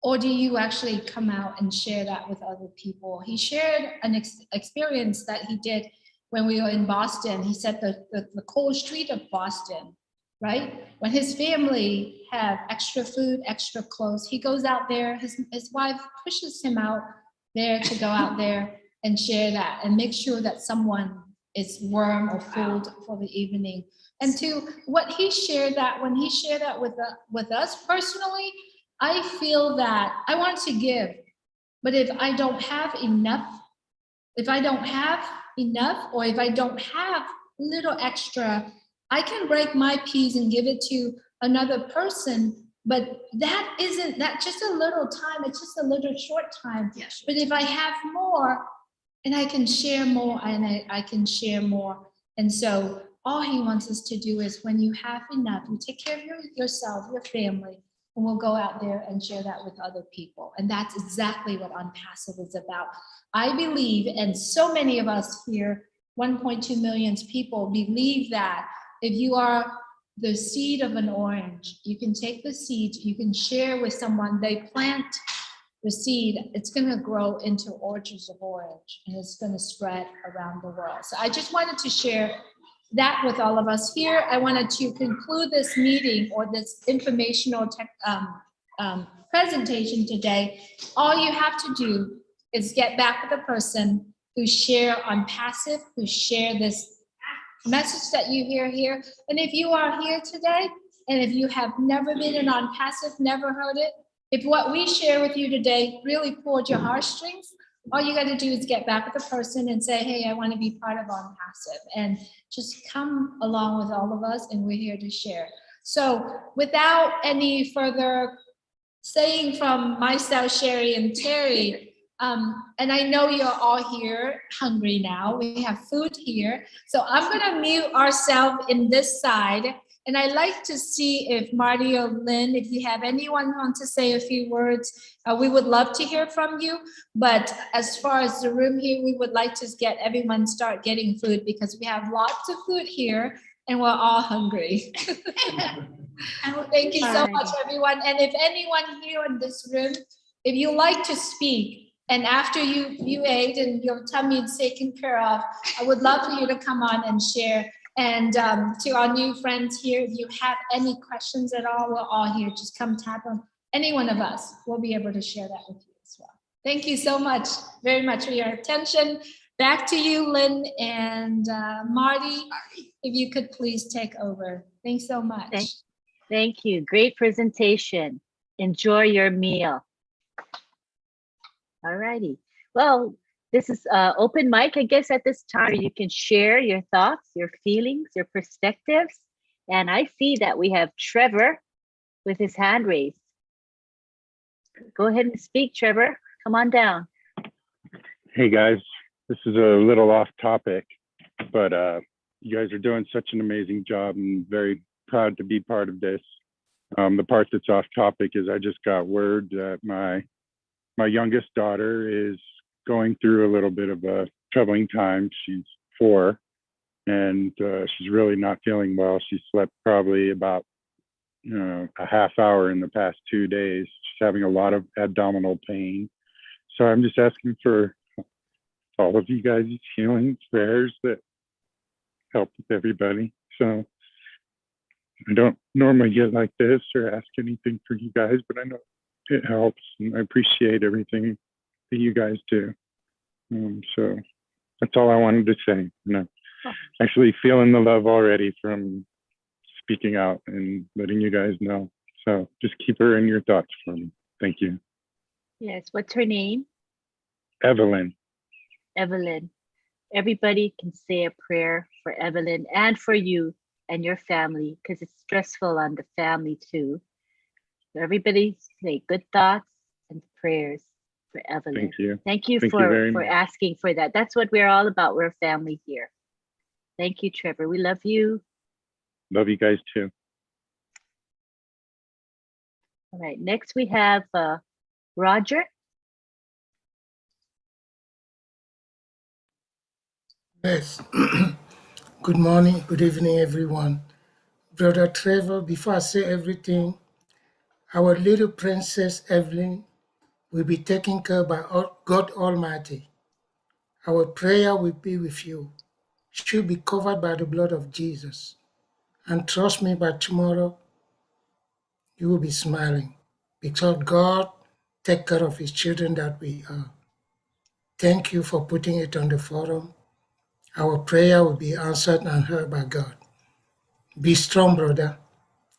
[SPEAKER 2] Or do you actually come out and share that with other people? He shared an experience that he did when we were in Boston. He said the cold street of Boston, right? When his family have extra food, extra clothes, he goes out there, his wife pushes him out there to go out there and share that and make sure that someone is warm or food for the evening. And to what he shared, that when he shared that with us personally, I feel that I want to give, but if I don't have enough, or if I don't have little extra, I can break my piece and give it to another person, but that just a little time, it's just a little short time.
[SPEAKER 1] Yes.
[SPEAKER 2] But if I have more, and I can share more, and I can share more. And so all he wants us to do is, when you have enough, you take care of yourself, your family, and we'll go out there and share that with other people. And that's exactly what Onpassive is about. I believe, and so many of us here, 1.2 million people believe that if you are the seed of an orange, you can take the seed, you can share with someone, they plant the seed, it's going to grow into orchards of orange, and it's going to spread around the world. So I just wanted to share that with all of us here. I wanted to conclude this meeting or this informational presentation today. All you have to do is get back with the person who share Onpassive, who share this message that you hear here. And if you are here today, and if you have never been in Onpassive, never heard it, if what we share with you today really pulled your heartstrings, all you got to do is get back with the person and say, hey, I want to be part of Onpassive, and just come along with all of us, and we're here to share. So without any further saying from myself, Sherry and Terry, and I know you're all here hungry now. We have food here. So I'm going to mute ourselves in this side. And I'd like to see if Marty or Lynn, if you have anyone who wants to say a few words, we would love to hear from you. But as far as the room here, we would like to get everyone start getting food, because we have lots of food here and we're all hungry. Thank you so much, everyone. And if anyone here in this room, if you like to speak, and after you ate and your tummy is taken care of, I would love for you to come on and share. And to our new friends here, if you have any questions at all, we're all here. Just come tap on any one of us. We'll be able to share that with you as well. Thank you so much, very much for your attention. Back to you, Lynn and Marty, if you could please take over. Thanks so much.
[SPEAKER 4] Thank you. Great presentation. Enjoy your meal. All righty. Well, this is open mic, I guess, at this time. You can share your thoughts, your feelings, your perspectives. And I see that we have Trevor with his hand raised. Go ahead and speak, Trevor. Come on down.
[SPEAKER 7] Hey guys, this is a little off topic, but you guys are doing such an amazing job, and very proud to be part of this. The part that's off topic is I just got word that my youngest daughter is going through a little bit of a troubling time. She's 4, and she's really not feeling well. She slept probably about a half hour in the past 2 days. She's having a lot of abdominal pain. So I'm just asking for all of you guys' healing prayers that help with everybody. So I don't normally get like this or ask anything for you guys, but I know it helps, and I appreciate everything that you guys do. So that's all I wanted to say. I'm actually feeling the love already from speaking out and letting you guys know. So just keep her in your thoughts for me. Thank you.
[SPEAKER 4] Yes, what's her name?
[SPEAKER 7] Evelyn.
[SPEAKER 4] Evelyn. Everybody can say a prayer for Evelyn and for you and your family, because it's stressful on the family too. So everybody say good thoughts and prayers for Evelyn.
[SPEAKER 7] Thank you.
[SPEAKER 4] Thank you
[SPEAKER 7] Thank you very
[SPEAKER 4] for
[SPEAKER 7] much.
[SPEAKER 4] asking for that. That's what we're all about. We're a family here. Thank you, Trevor. We love you.
[SPEAKER 7] Love you guys too.
[SPEAKER 4] All right, next we have Roger.
[SPEAKER 6] Yes. Good morning, good evening, everyone. Brother Trevor, before I say everything, our little princess Evelyn will be taken care by God Almighty. Our prayer will be with you. She'll be covered by the blood of Jesus. And trust me, by tomorrow, you will be smiling, because God takes care of his children that we are. Thank you for putting it on the forum. Our prayer will be answered and heard by God. Be strong, brother.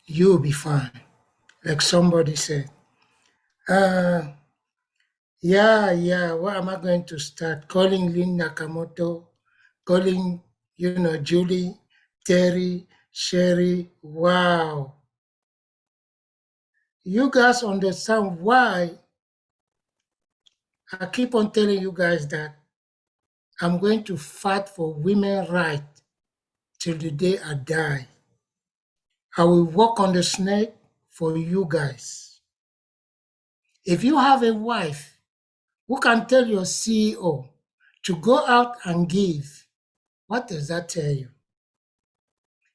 [SPEAKER 6] You will be fine. Like somebody said. Yeah. Where am I going to start? Calling Lynn Nakamoto, calling, Julie, Terry, Sherry. Wow. You guys understand why I keep on telling you guys that I'm going to fight for women's rights till the day I die. I will walk on the snake for you guys. If you have a wife who can tell your CEO to go out and give, what does that tell you?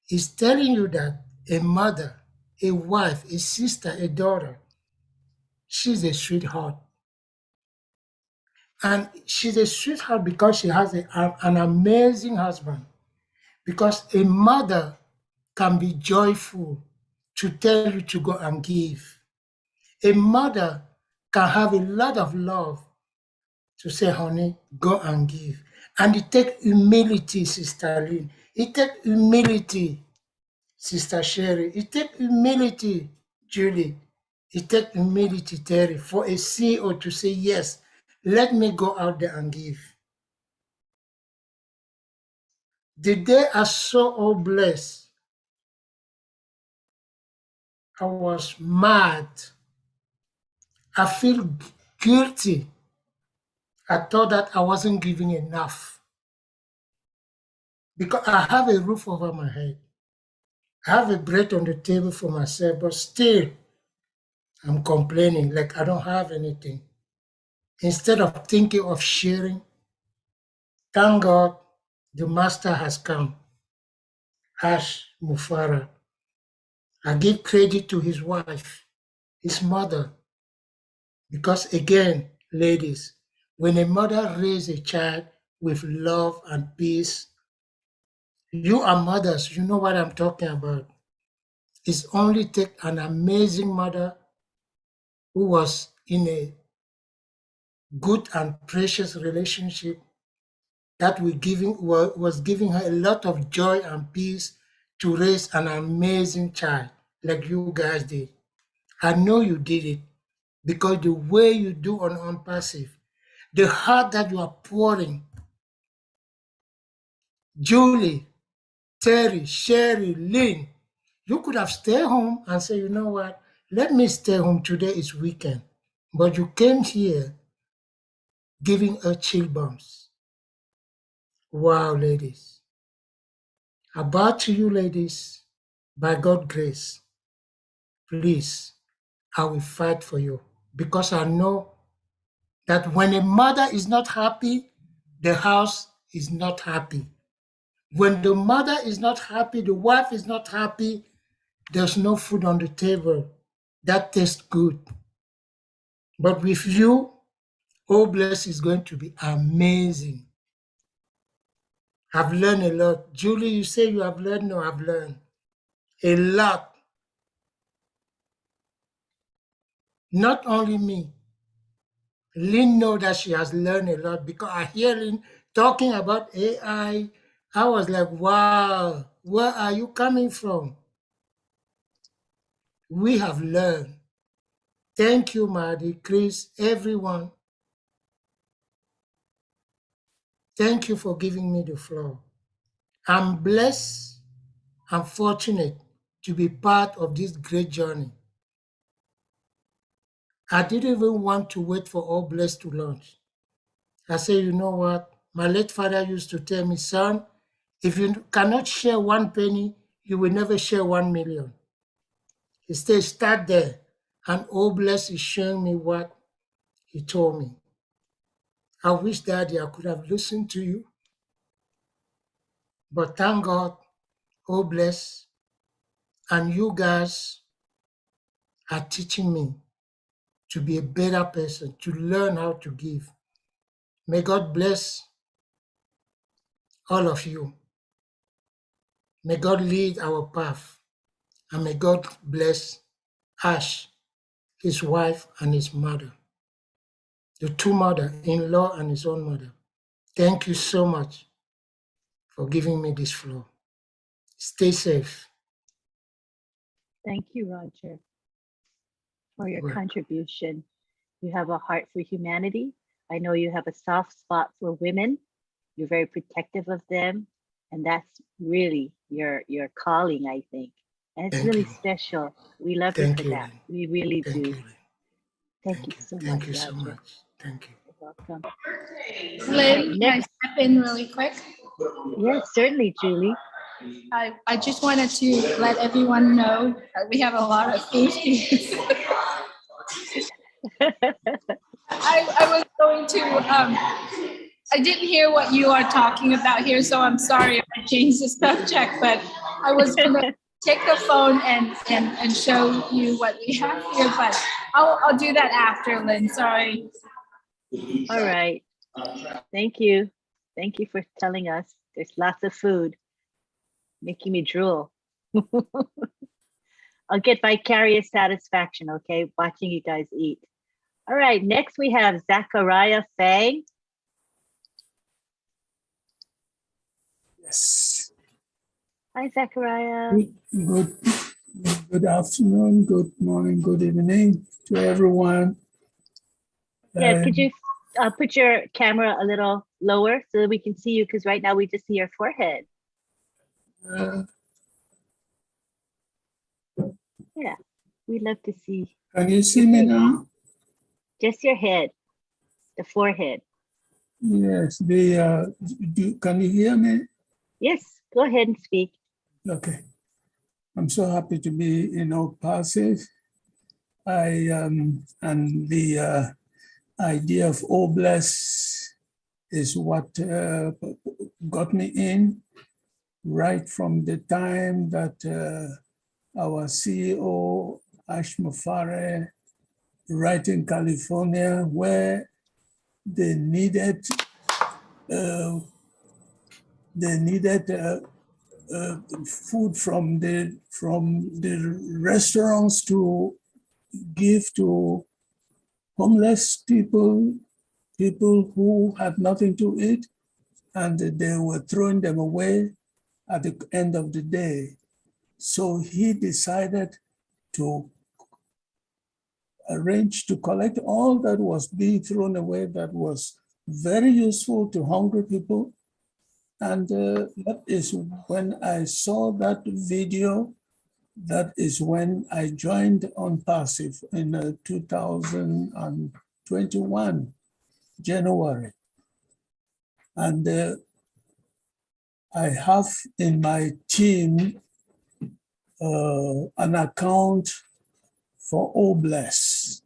[SPEAKER 6] It's telling you that a mother, a wife, a sister, a daughter, she's a sweetheart. And she's a sweetheart because she has an amazing husband. Because a mother can be joyful to tell you to go and give. A mother can have a lot of love to say, honey, go and give. And it takes humility, Sister Lynn. It takes humility, Sister Sherry. It takes humility, Julie. It takes humility, Terry, for a CEO to say, yes, let me go out there and give. The day I saw all blessed, I was mad. I feel guilty. I thought that I wasn't giving enough because I have a roof over my head. I have a bread on the table for myself, but still I'm complaining like I don't have anything. Instead of thinking of sharing, thank God the master has come, Ash Mufara. I give credit to his wife, his mother, because again, ladies, when a mother raises a child with love and peace, you are mothers, you know what I'm talking about. It's only take an amazing mother who was in a good and precious relationship that was giving her a lot of joy and peace to raise an amazing child like you guys did. I know you did it because the way you do on Onpassive, the heart that you are pouring, Julie, Terry, Sherry, Lynn, you could have stayed home and said, you know what, let me stay home, today is weekend. But you came here giving her chill bumps. Wow, ladies. I bow to you, ladies, by God's grace. Please, I will fight for you because I know that when a mother is not happy, the house is not happy. When the mother is not happy, the wife is not happy, there's no food on the table that tastes good. But with you, oh, bless is going to be amazing. I've learned a lot. Julie, you say you have learned? No, I've learned a lot. Not only me. Lynn know that she has learned a lot because I hear Lynn talking about AI. I was like, wow, where are you coming from? We have learned. Thank you, Marty, Chris, everyone. Thank you for giving me the floor. I'm blessed and fortunate to be part of this great journey. I didn't even want to wait for All Blessed to launch. I said, you know what? My late father used to tell me, son, if you cannot share 1 penny, you will never share 1 million. He said, start there. And All Blessed is showing me what he told me. I wish, Daddy, I could have listened to you. But thank God, All Blessed, and you guys are teaching me to be a better person, to learn how to give. May God bless all of you. May God lead our path. And may God bless Ash, his wife, and his mother. The two mother, in-law and his own mother. Thank you so much for giving me this floor. Stay safe.
[SPEAKER 4] Thank you, Roger, for your
[SPEAKER 6] Well,
[SPEAKER 4] contribution. You have a heart for humanity. I know you have a soft spot for women. You're very protective of them. And that's really your calling, I think. And it's
[SPEAKER 6] Thank
[SPEAKER 4] really
[SPEAKER 6] you.
[SPEAKER 4] special. We love you
[SPEAKER 6] Thank
[SPEAKER 4] for
[SPEAKER 6] you,
[SPEAKER 4] that.
[SPEAKER 6] Lynn.
[SPEAKER 4] We really
[SPEAKER 6] Thank
[SPEAKER 4] do.
[SPEAKER 6] you, Lynn.
[SPEAKER 4] Thank you so much,
[SPEAKER 6] Thank you so
[SPEAKER 4] Roger.
[SPEAKER 6] much. Thank you.
[SPEAKER 4] You're welcome.
[SPEAKER 2] Lynn, can I
[SPEAKER 4] Next,
[SPEAKER 2] step in really quick?
[SPEAKER 4] yes, certainly, Julie.
[SPEAKER 2] I just wanted to let everyone know that we have a lot of food here. I was going to, I didn't hear what you are talking about here, so I'm sorry if I changed the subject, but I was gonna take the phone and show you what we have here, but I'll do that after, Lynn, sorry.
[SPEAKER 4] All right. Thank you. Thank you for telling us. There's lots of food, making me drool. I'll get vicarious satisfaction, okay, watching you guys eat. All right, next we have Zachariah Fang.
[SPEAKER 8] Yes.
[SPEAKER 4] Hi, Zachariah.
[SPEAKER 8] Good afternoon, good morning, good evening to everyone.
[SPEAKER 4] Yeah, could you put your camera a little lower so that we can see you? Because right now we just see your forehead. Yeah, we'd love to see
[SPEAKER 8] Can you see me now?
[SPEAKER 4] just your head, the forehead.
[SPEAKER 8] Yes. Can you hear me?
[SPEAKER 4] Yes, go ahead and speak.
[SPEAKER 8] Okay. I'm so happy to be in Onpassive. And the idea of Obless is what got me in right from the time that our CEO, Ash Mufare, right in California, where they needed food from the restaurants to give to homeless people who had nothing to eat, and they were throwing them away at the end of the day. So he decided to arrange to collect all that was being thrown away that was very useful to hungry people. And that is when I saw that video, that is when I joined Onpassive in 2021, January. And I have in my team an account for Obless,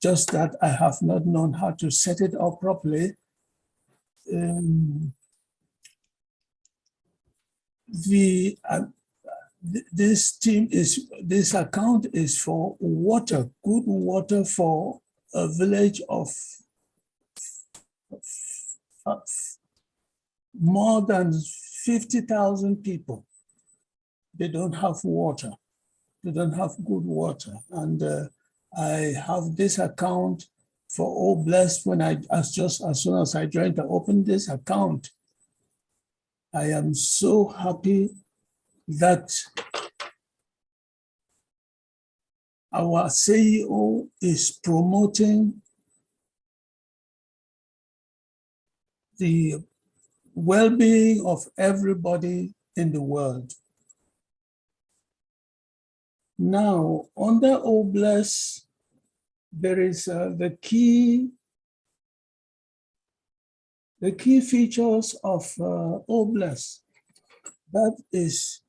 [SPEAKER 8] just that I have not known how to set it up properly. This account is for water, good water for a village of more than 50,000 people. They don't have water. They don't have good water. And I have this account for Obless. When as soon as I joined, I opened this account. I am so happy that our CEO is promoting the well-being of everybody in the world. Now, under Obless, there is the key features of Obless. That is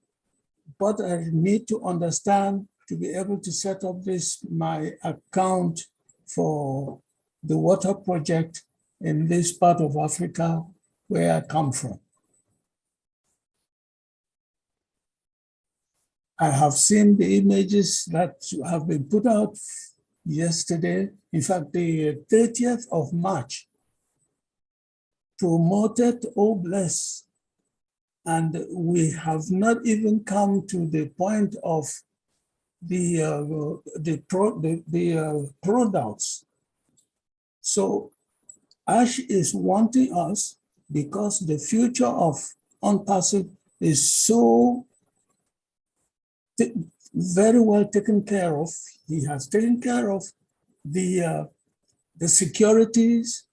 [SPEAKER 8] what I need to understand to be able to set up my account for the water project in this part of Africa where I come from. I have seen the images that have been put out yesterday. In fact, the 30th of March promoted Obless, and we have not even come to the point of the products. So Ash is wanting us, because the future of Onpassive is so very well taken care of. He has taken care of the securities,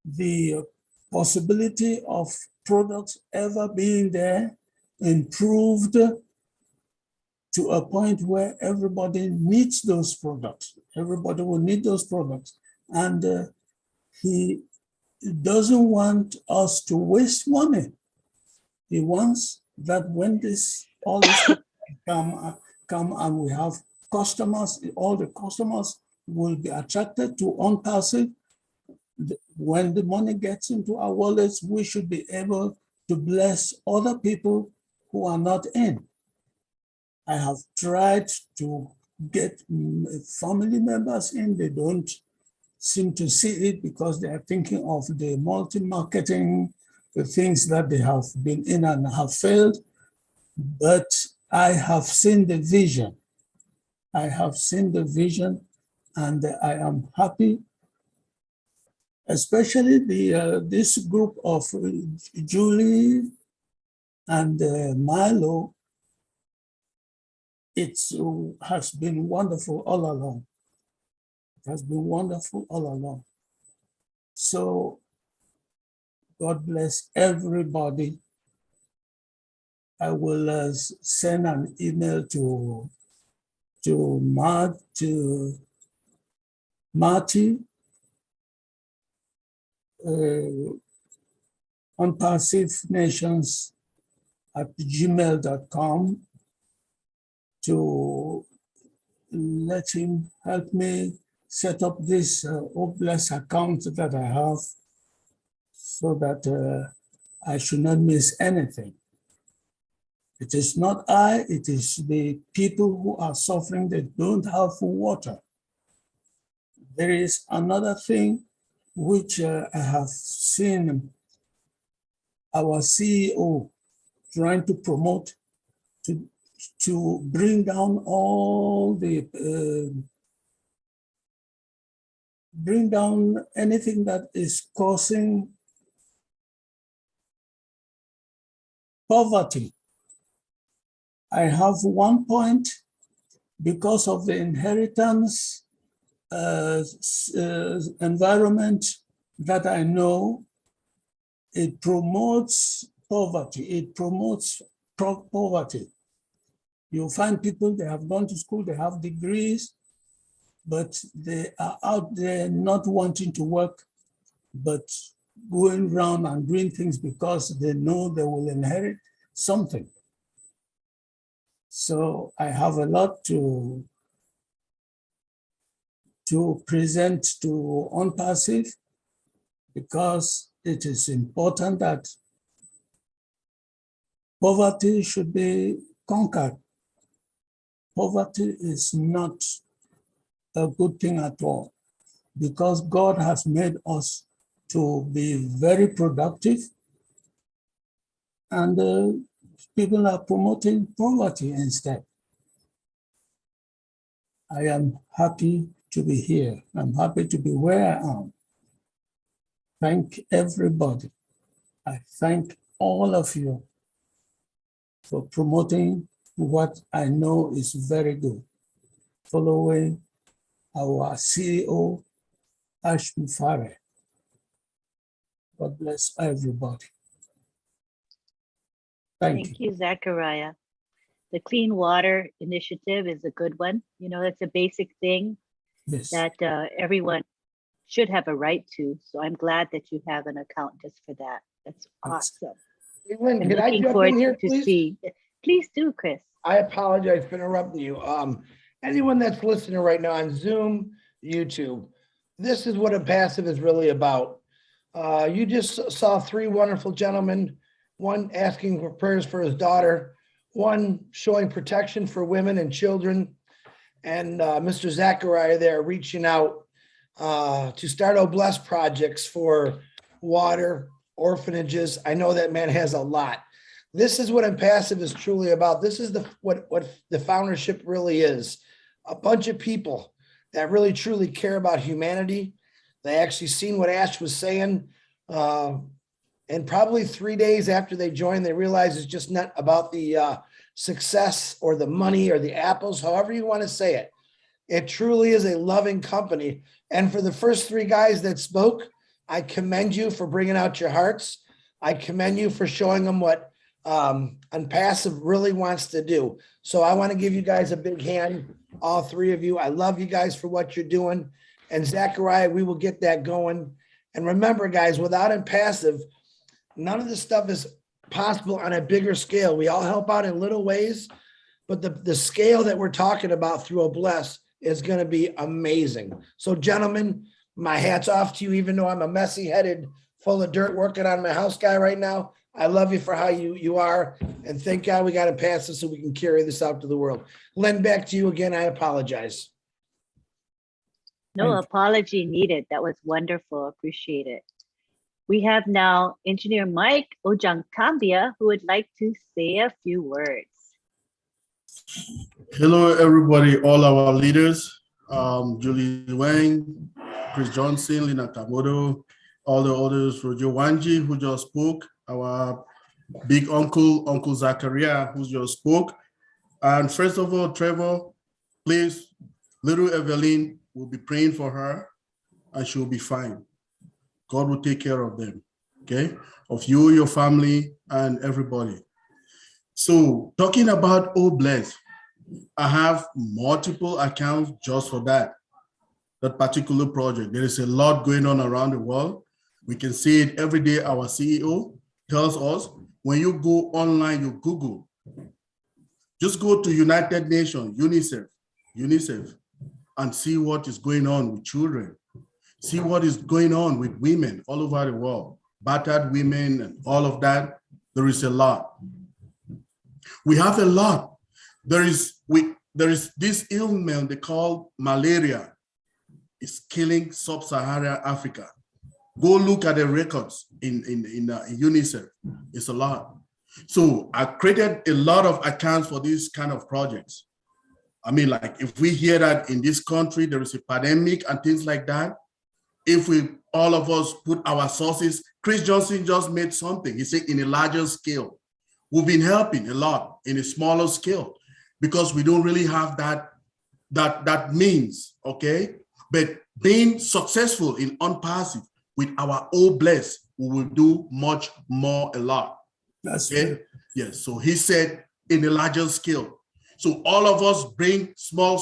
[SPEAKER 8] the possibility of products ever being there, improved to a point where everybody needs those products. Everybody will need those products. And he doesn't want us to waste money. He wants that when all this come and we have customers, all the customers will be attracted to Onpassive. When the money gets into our wallets, we should be able to bless other people who are not in. I have tried to get family members in. They don't seem to see it because they are thinking of the multi-marketing, the things that they have been in and have failed. But I have seen the vision. I have seen the vision, and I am happy, especially this group of Julie and Milo. It has been wonderful all along. It has been wonderful all along. So God bless everybody. I will send an email to Marty, onpassivenations@gmail.com to let him help me set up this Obless account that I have so that I should not miss anything. It is not I, it is the people who are suffering that don't have water. There is another thing which I have seen our CEO trying to promote to bring down all the, bring down anything that is causing poverty. I have one point because of the inheritance environment that I know. It promotes poverty. It promotes poverty. You find people, they have gone to school, they have degrees, but they are out there not wanting to work, but going around and doing things because they know they will inherit something. So I have a lot to present to Onpassive because it is important that poverty should be conquered. Poverty is not a good thing at all because God has made us to be very productive, and people are promoting poverty instead. I am happy to be here. I'm happy to be where I am. Thank everybody. I thank all of you for promoting what I know is very good, following our CEO, Ash Mufare. God bless everybody. Thank you.
[SPEAKER 4] you, Zachariah. The Clean Water Initiative is a good one. You know, that's a basic thing
[SPEAKER 8] Yes.
[SPEAKER 4] that everyone should have a right to. So I'm glad that you have an account just for that. That's awesome.
[SPEAKER 9] Hey, Lynn,
[SPEAKER 4] I'm
[SPEAKER 9] can I
[SPEAKER 4] looking
[SPEAKER 9] jump
[SPEAKER 4] forward
[SPEAKER 9] in here,
[SPEAKER 4] to
[SPEAKER 9] please?
[SPEAKER 4] see. Please do, Chris.
[SPEAKER 9] I apologize for interrupting you. Anyone that's listening right now on Zoom, YouTube, this is what Onpassive is really about. You just saw three wonderful gentlemen, one asking for prayers for his daughter, one showing protection for women and children, and Mr. Zachariah there reaching out to start Obless projects for water, orphanages. I know that man has a lot. This is what Onpassive is truly about. This is what the foundership really is. A bunch of people that really truly care about humanity. They actually seen what Ash was saying. And probably 3 days after they joined, they realized it's just not about the success or the money or the apples, however you want to say it. It truly is a loving company. And for the first three guys that spoke, I commend you for bringing out your hearts. I commend you for showing them what Onpassive really wants to do. So I want to give you guys a big hand, all three of you. I love you guys for what you're doing. And Zachariah, we will get that going. And remember, guys, without Onpassive, none of this stuff is possible on a bigger scale. We all help out in little ways, but the scale that we're talking about through Obless is going to be amazing. So gentlemen, my hat's off to you, even though I'm a messy headed, full of dirt working on my house guy right now. I love you for how you are. And thank God we got to pass this so we can carry this out to the world. Len, back to you again. I apologize.
[SPEAKER 4] No apology needed. That was wonderful. Appreciate it. We have now Engineer Mike Ojangtambia, who would like to say a few words.
[SPEAKER 10] Hello, everybody, all our leaders, Julie Wang, Chris Johnson, Lina Kamodo, all the others, Roger Wanji, who just spoke, our big uncle, Uncle Zachariah, who just spoke. And first of all, Trevor, please, little Evelyn, will be praying for her and she'll be fine. God will take care of them, okay? Of you, your family, and everybody. So talking about Oh Bless, I have multiple accounts just for that particular project. There is a lot going on around the world. We can see it every day. Our CEO tells us, when you go online, you Google, just go to United Nations, UNICEF, and see what is going on with children. See what is going on with women all over the world, battered women and all of that. There is a lot. We have a lot. There is this ailment they call malaria. It's killing sub-Saharan Africa. Go look at the records in UNICEF. It's a lot. So I created a lot of accounts for these kind of projects. I mean, like if we hear that in this country, there is a pandemic and things like that, if we, all of us put our sources, Chris Johnson just made something. He said in a larger scale. We've been helping a lot in a smaller scale because we don't really have that means, okay? But being successful in Onpassive with our Oh Bless, we will do much more, a lot.
[SPEAKER 8] That's
[SPEAKER 10] okay?
[SPEAKER 8] good.
[SPEAKER 10] Yes, so he said in a larger scale. So all of us bring small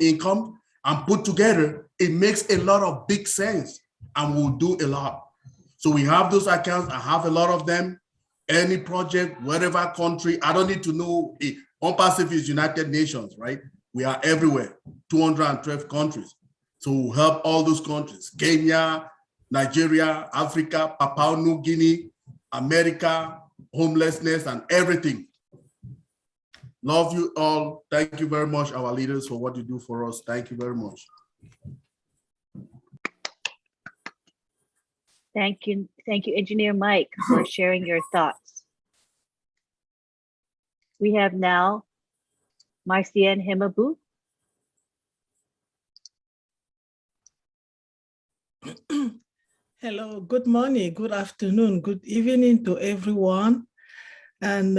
[SPEAKER 10] income and put together, it makes a lot of big sense and we'll do a lot. So we have those accounts, I have a lot of them. Any project, whatever country, I don't need to know. Onpassive is United Nations, right? We are everywhere, 212 countries. So we'll help all those countries, Kenya, Nigeria, Africa, Papua New Guinea, America, homelessness and everything. Love you all. Thank you very much, our leaders, for what you do for us. Thank you very much.
[SPEAKER 4] Thank you, Engineer Mike, for sharing your thoughts. We have now Marcian Himabu.
[SPEAKER 11] Hello, good morning, good afternoon, good evening to everyone. And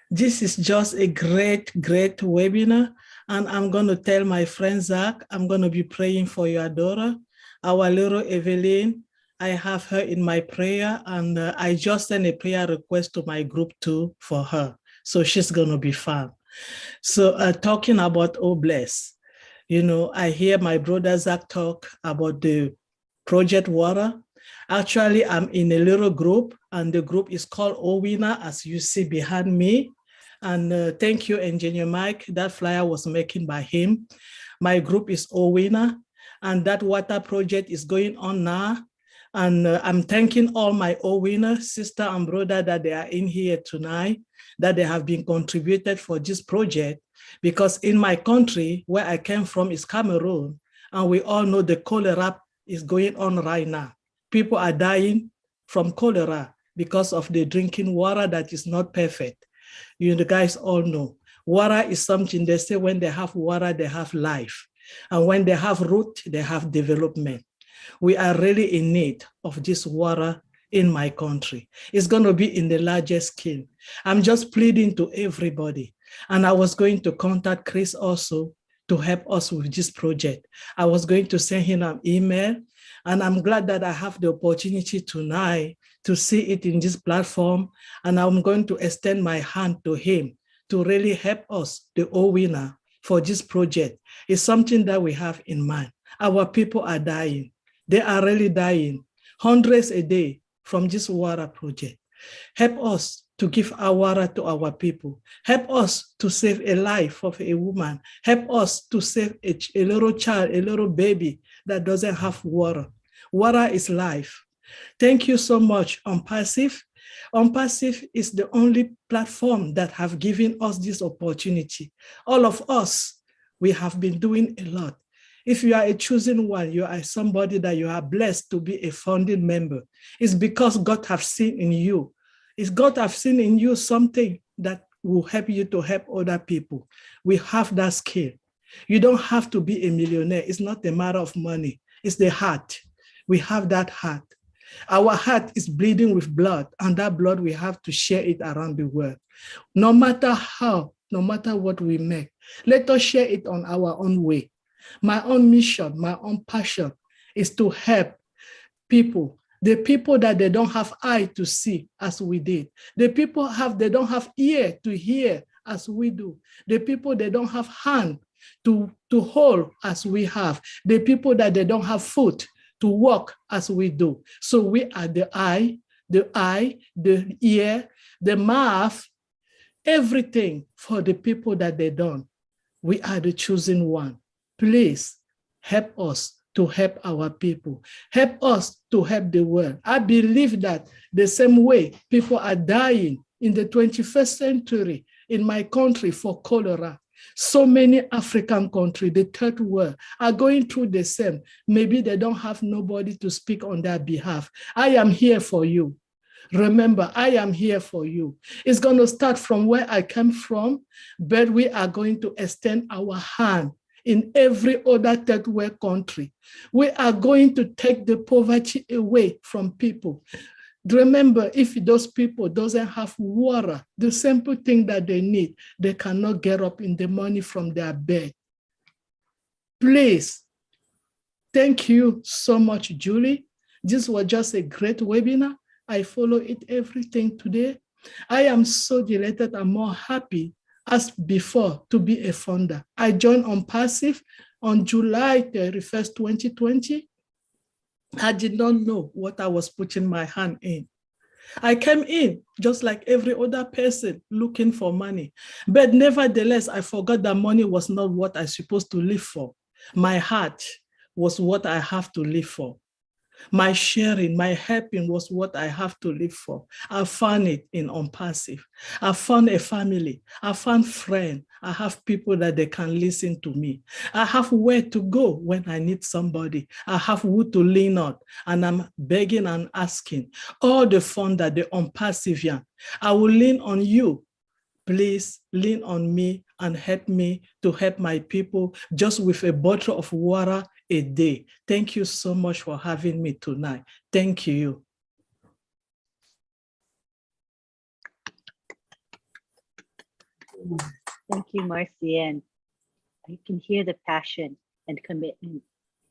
[SPEAKER 11] this is just a great webinar. And I'm going to tell my friend Zach, I'm going to be praying for your daughter, our little Evelyn. I have her in my prayer, and I just sent a prayer request to my group too for her. So she's going to be fine. So talking about Oh Bless, you know, I hear my brother Zach talk about the Project Water. Actually, I'm in a little group, and the group is called OWINA, as you see behind me. And thank you, Engineer Mike. That flyer was making by him. My group is OWINA, and that water project is going on now. And I'm thanking all my OWINA sister and brother that they are in here tonight, that they have been contributed for this project, because in my country, where I came from is Cameroon, and we all know the cholera is going on right now. People are dying from cholera because of the drinking water that is not perfect. You guys all know. Water is something they say when they have water, they have life. And when they have root, they have development. We are really in need of this water in my country. It's going to be in the largest scale. I'm just pleading to everybody. And I was going to contact Chris also to help us with this project. I was going to send him an email, and I'm glad that I have the opportunity tonight to see it in this platform. And I'm going to extend my hand to him to really help us, the OWINA, for this project. It's something that we have in mind. Our people are dying. They are really dying, hundreds a day from this water project. Help us to give our water to our people. Help us to save a life of a woman. Help us to save a little child, a little baby that doesn't have water. Water is life. Thank you so much, Onpassive. Onpassive is the only platform that have given us this opportunity. All of us, we have been doing a lot. If you are a chosen one, you are somebody that you are blessed to be a founding member. It's because God have seen in you. It's God have seen in you something that will help you to help other people. We have that skill. You don't have to be a millionaire. It's not a matter of money. It's the heart. We have that heart. Our heart is bleeding with blood, and that blood, we have to share it around the world. No matter how, no matter what we make, let us share it on our own way. My own mission, my own passion is to help people, the people that they don't have eye to see as we did. The people they don't have ear to hear as we do. The people they don't have hand to hold as we have. The people that they don't have foot to walk as we do. So we are the eye, the ear, the mouth, everything for the people that they don't. We are the chosen one. Please help us to help our people. Help us to help the world. I believe that the same way people are dying in the 21st century in my country for cholera, so many African countries, the third world, are going through the same. Maybe they don't have nobody to speak on their behalf. I am here for you. Remember, I am here for you. It's going to start from where I came from, but we are going to extend our hand in every other third world country. We are going to take the poverty away from people. Remember, if those people doesn't have water, the simple thing that they need, they cannot get up in the morning from their bed. Please, thank you so much, Julie. This was just a great webinar. I follow it everything today. I am so delighted and more happy as before to be a founder. I joined Onpassive on July 31st, 2020. I did not know what I was putting my hand in. I came in just like every other person looking for money. But nevertheless, I forgot that money was not what I supposed to live for. My heart was what I have to live for. My sharing, my helping was what I have to live for. I found it in Onpassive. I found a family. I found friends. I have people that they can listen to me. I have where to go when I need somebody. I have who to lean on. And I'm begging and asking all the founder, the Onpassivian, I will lean on you. Please lean on me and help me to help my people just with a bottle of water a day. Thank you so much for having me tonight. Thank you.
[SPEAKER 4] Thank you, Marcienne. I can hear the passion and commitment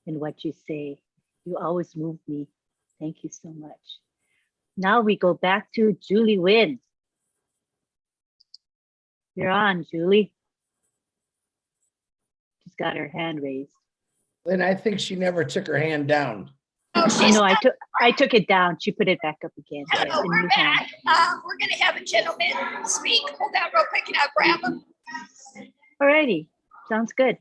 [SPEAKER 4] in what you say. You always move me. Thank you so much. Now we go back to Julie Wynn. You're on, Julie. She's got her hand raised.
[SPEAKER 9] Lynn, I think she never took her hand down.
[SPEAKER 1] Oh,
[SPEAKER 4] Oh, no, I took it down. She put it back up again. Yes,
[SPEAKER 1] Hello,
[SPEAKER 4] a
[SPEAKER 1] we're
[SPEAKER 4] new hand.
[SPEAKER 1] back. We're going to have a gentleman speak. Hold on real quick and I'll grab him.
[SPEAKER 4] Alrighty, sounds good.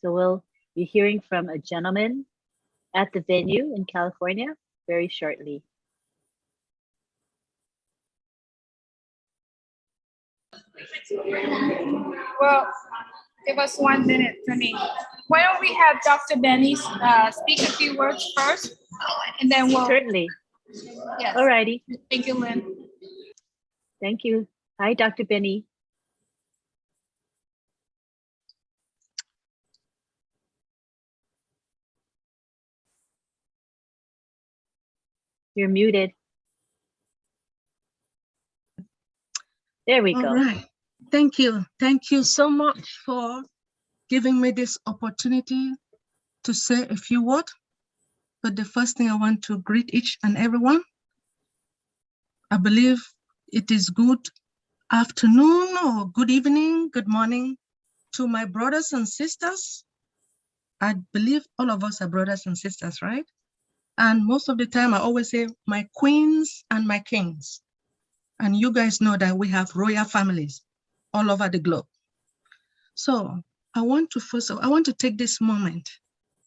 [SPEAKER 4] So we'll be hearing from a gentleman at the venue in California very shortly.
[SPEAKER 2] Well, give us 1 minute for me. Why don't we have Dr. Benny speak a few words first, and then we'll.
[SPEAKER 4] Certainly.
[SPEAKER 2] Yes.
[SPEAKER 4] Alrighty.
[SPEAKER 2] Thank you, Lynn.
[SPEAKER 4] Thank you. Hi, Dr. Benny. You're muted. There we go.
[SPEAKER 12] All right. Thank you. Thank you so much for giving me this opportunity to say a few words. But the first thing I want to greet each and everyone. I believe it is good afternoon or good evening, good morning to my brothers and sisters. I believe all of us are brothers and sisters, right? And most of the time, I always say my queens and my kings. And you guys know that we have royal families all over the globe. So I want to take this moment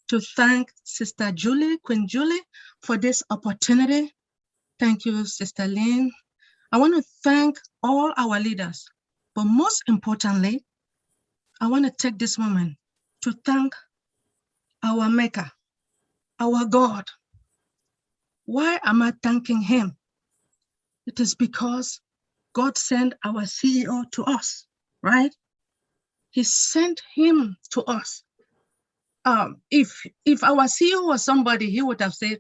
[SPEAKER 12] to thank Sister Julie, Queen Julie, for this opportunity. Thank you, Sister Lynn. I want to thank all our leaders, but most importantly, I want to take this moment to thank our Maker, our God. Why am I thanking him? It is because God sent our CEO to us, right? He sent him to us. If our CEO was somebody, he would have said,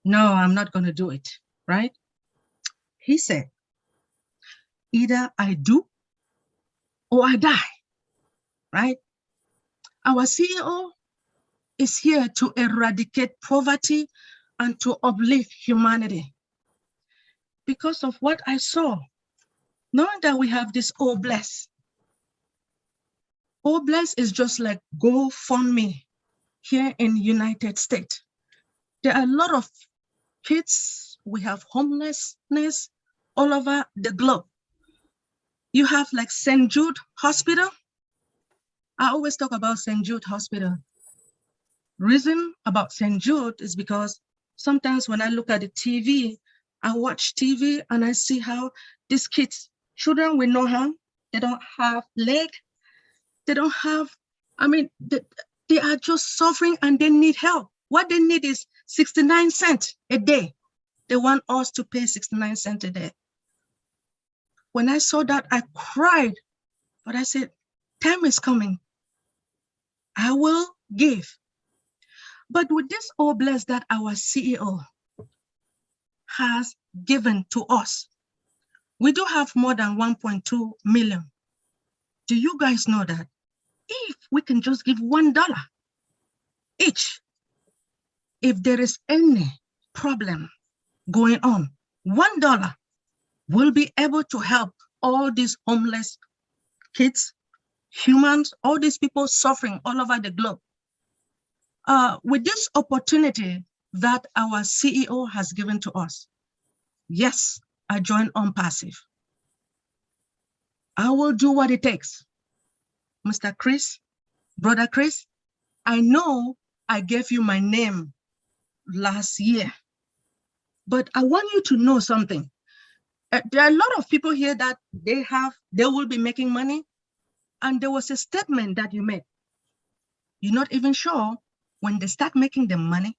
[SPEAKER 12] no, I'm not going to do it, right? He said, either I do or I die, right? Our CEO is here to eradicate poverty and to uplift humanity. Because of what I saw, knowing that we have this Oh Bless. Oh Bless is just like GoFundMe here in United States. There are a lot of kids, we have homelessness all over the globe. You have like St. Jude Hospital. I always talk about St. Jude Hospital. Reason about St. Jude is because sometimes when I look at the TV, I watch TV and I see how these kids, children with no hand, they don't have leg, they don't have, they are just suffering and they need help. What they need is 69 cents a day. They want us to pay 69 cents a day. When I saw that, I cried, but I said, time is coming. I will give. But with this all blessed that our CEO has given to us, we do have more than 1.2 million. Do you guys know that if we can just give $1 each, if there is any problem going on, $1 will be able to help all these homeless kids, humans, all these people suffering all over the globe. With this opportunity that our CEO has given to us, yes, I joined Onpassive. I will do what it takes. Mr. Chris, Brother Chris, I know I gave you my name last year, but I want you to know something. There are a lot of people here that they will be making money, and there was a statement that you made. You're not even sure when they start making the money,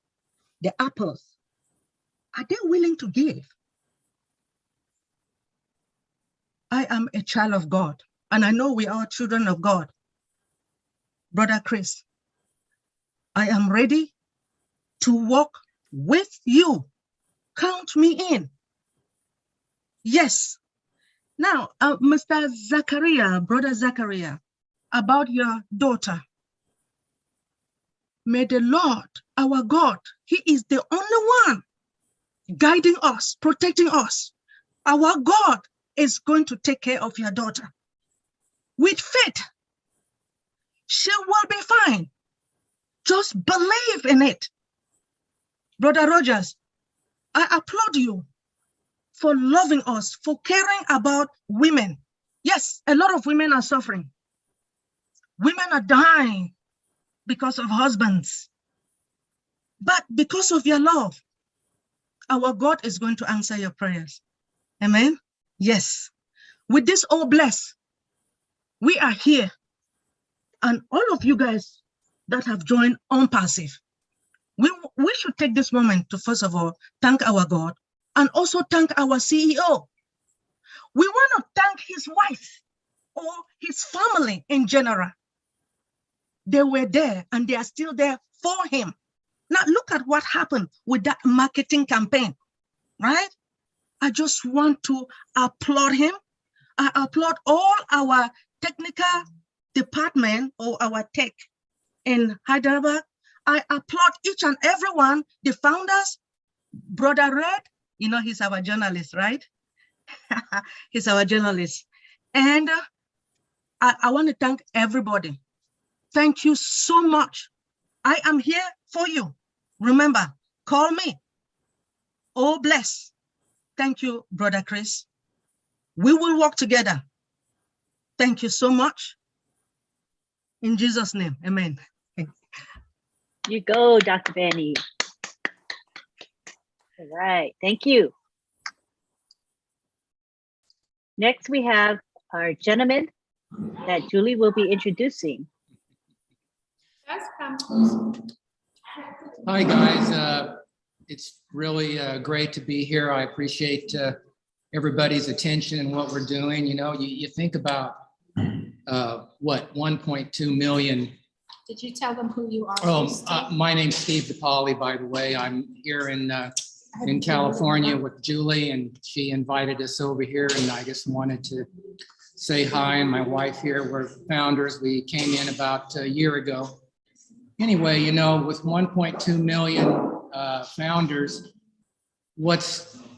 [SPEAKER 12] the apples, are they willing to give? I am a child of God, and I know we are children of God. Brother Chris, I am ready to walk with you. Count me in. Yes. Now, Mr. Zachariah, Brother Zachariah, about your daughter. May the Lord, our God, he is the only one guiding us, protecting us. Our God is going to take care of your daughter. With faith, she will be fine. Just believe in it. Brother Rogers, I applaud you for loving us, for caring about women. Yes, a lot of women are suffering. Women are dying because of husbands. But because of your love, our God is going to answer your prayers. Amen? Yes. With this all blessed, we are here. And all of you guys that have joined Onpassive, we should take this moment to, first of all, thank our God and also thank our CEO. We want to thank his wife or his family in general. They were there and they are still there for him. Now look at what happened with that marketing campaign, right? I just want to applaud him. I applaud all our technical department or our tech in Hyderabad. I applaud each and everyone, the founders, Brother Red, you know, he's our journalist, right? He's our journalist. And I want to thank everybody. Thank you so much. I am here for you. Remember, call me. Oh, bless. Thank you, Brother Chris. We will work together. Thank you so much. In Jesus' name, amen.
[SPEAKER 4] You go, Dr. Benny. All right, thank you. Next, we have our gentleman that Julie will be introducing.
[SPEAKER 13] Hi, guys. It's really great to be here. I appreciate everybody's attention and what we're doing. You know, you think about what, 1.2 million.
[SPEAKER 2] Did you tell them who you are?
[SPEAKER 13] My name's Steve DePauli, by the way. I'm here in California with Julie, and she invited us over here, and I just wanted to say hi. And my wife here, we're founders. We came in about a year ago. Anyway, you know, with 1.2 million founders,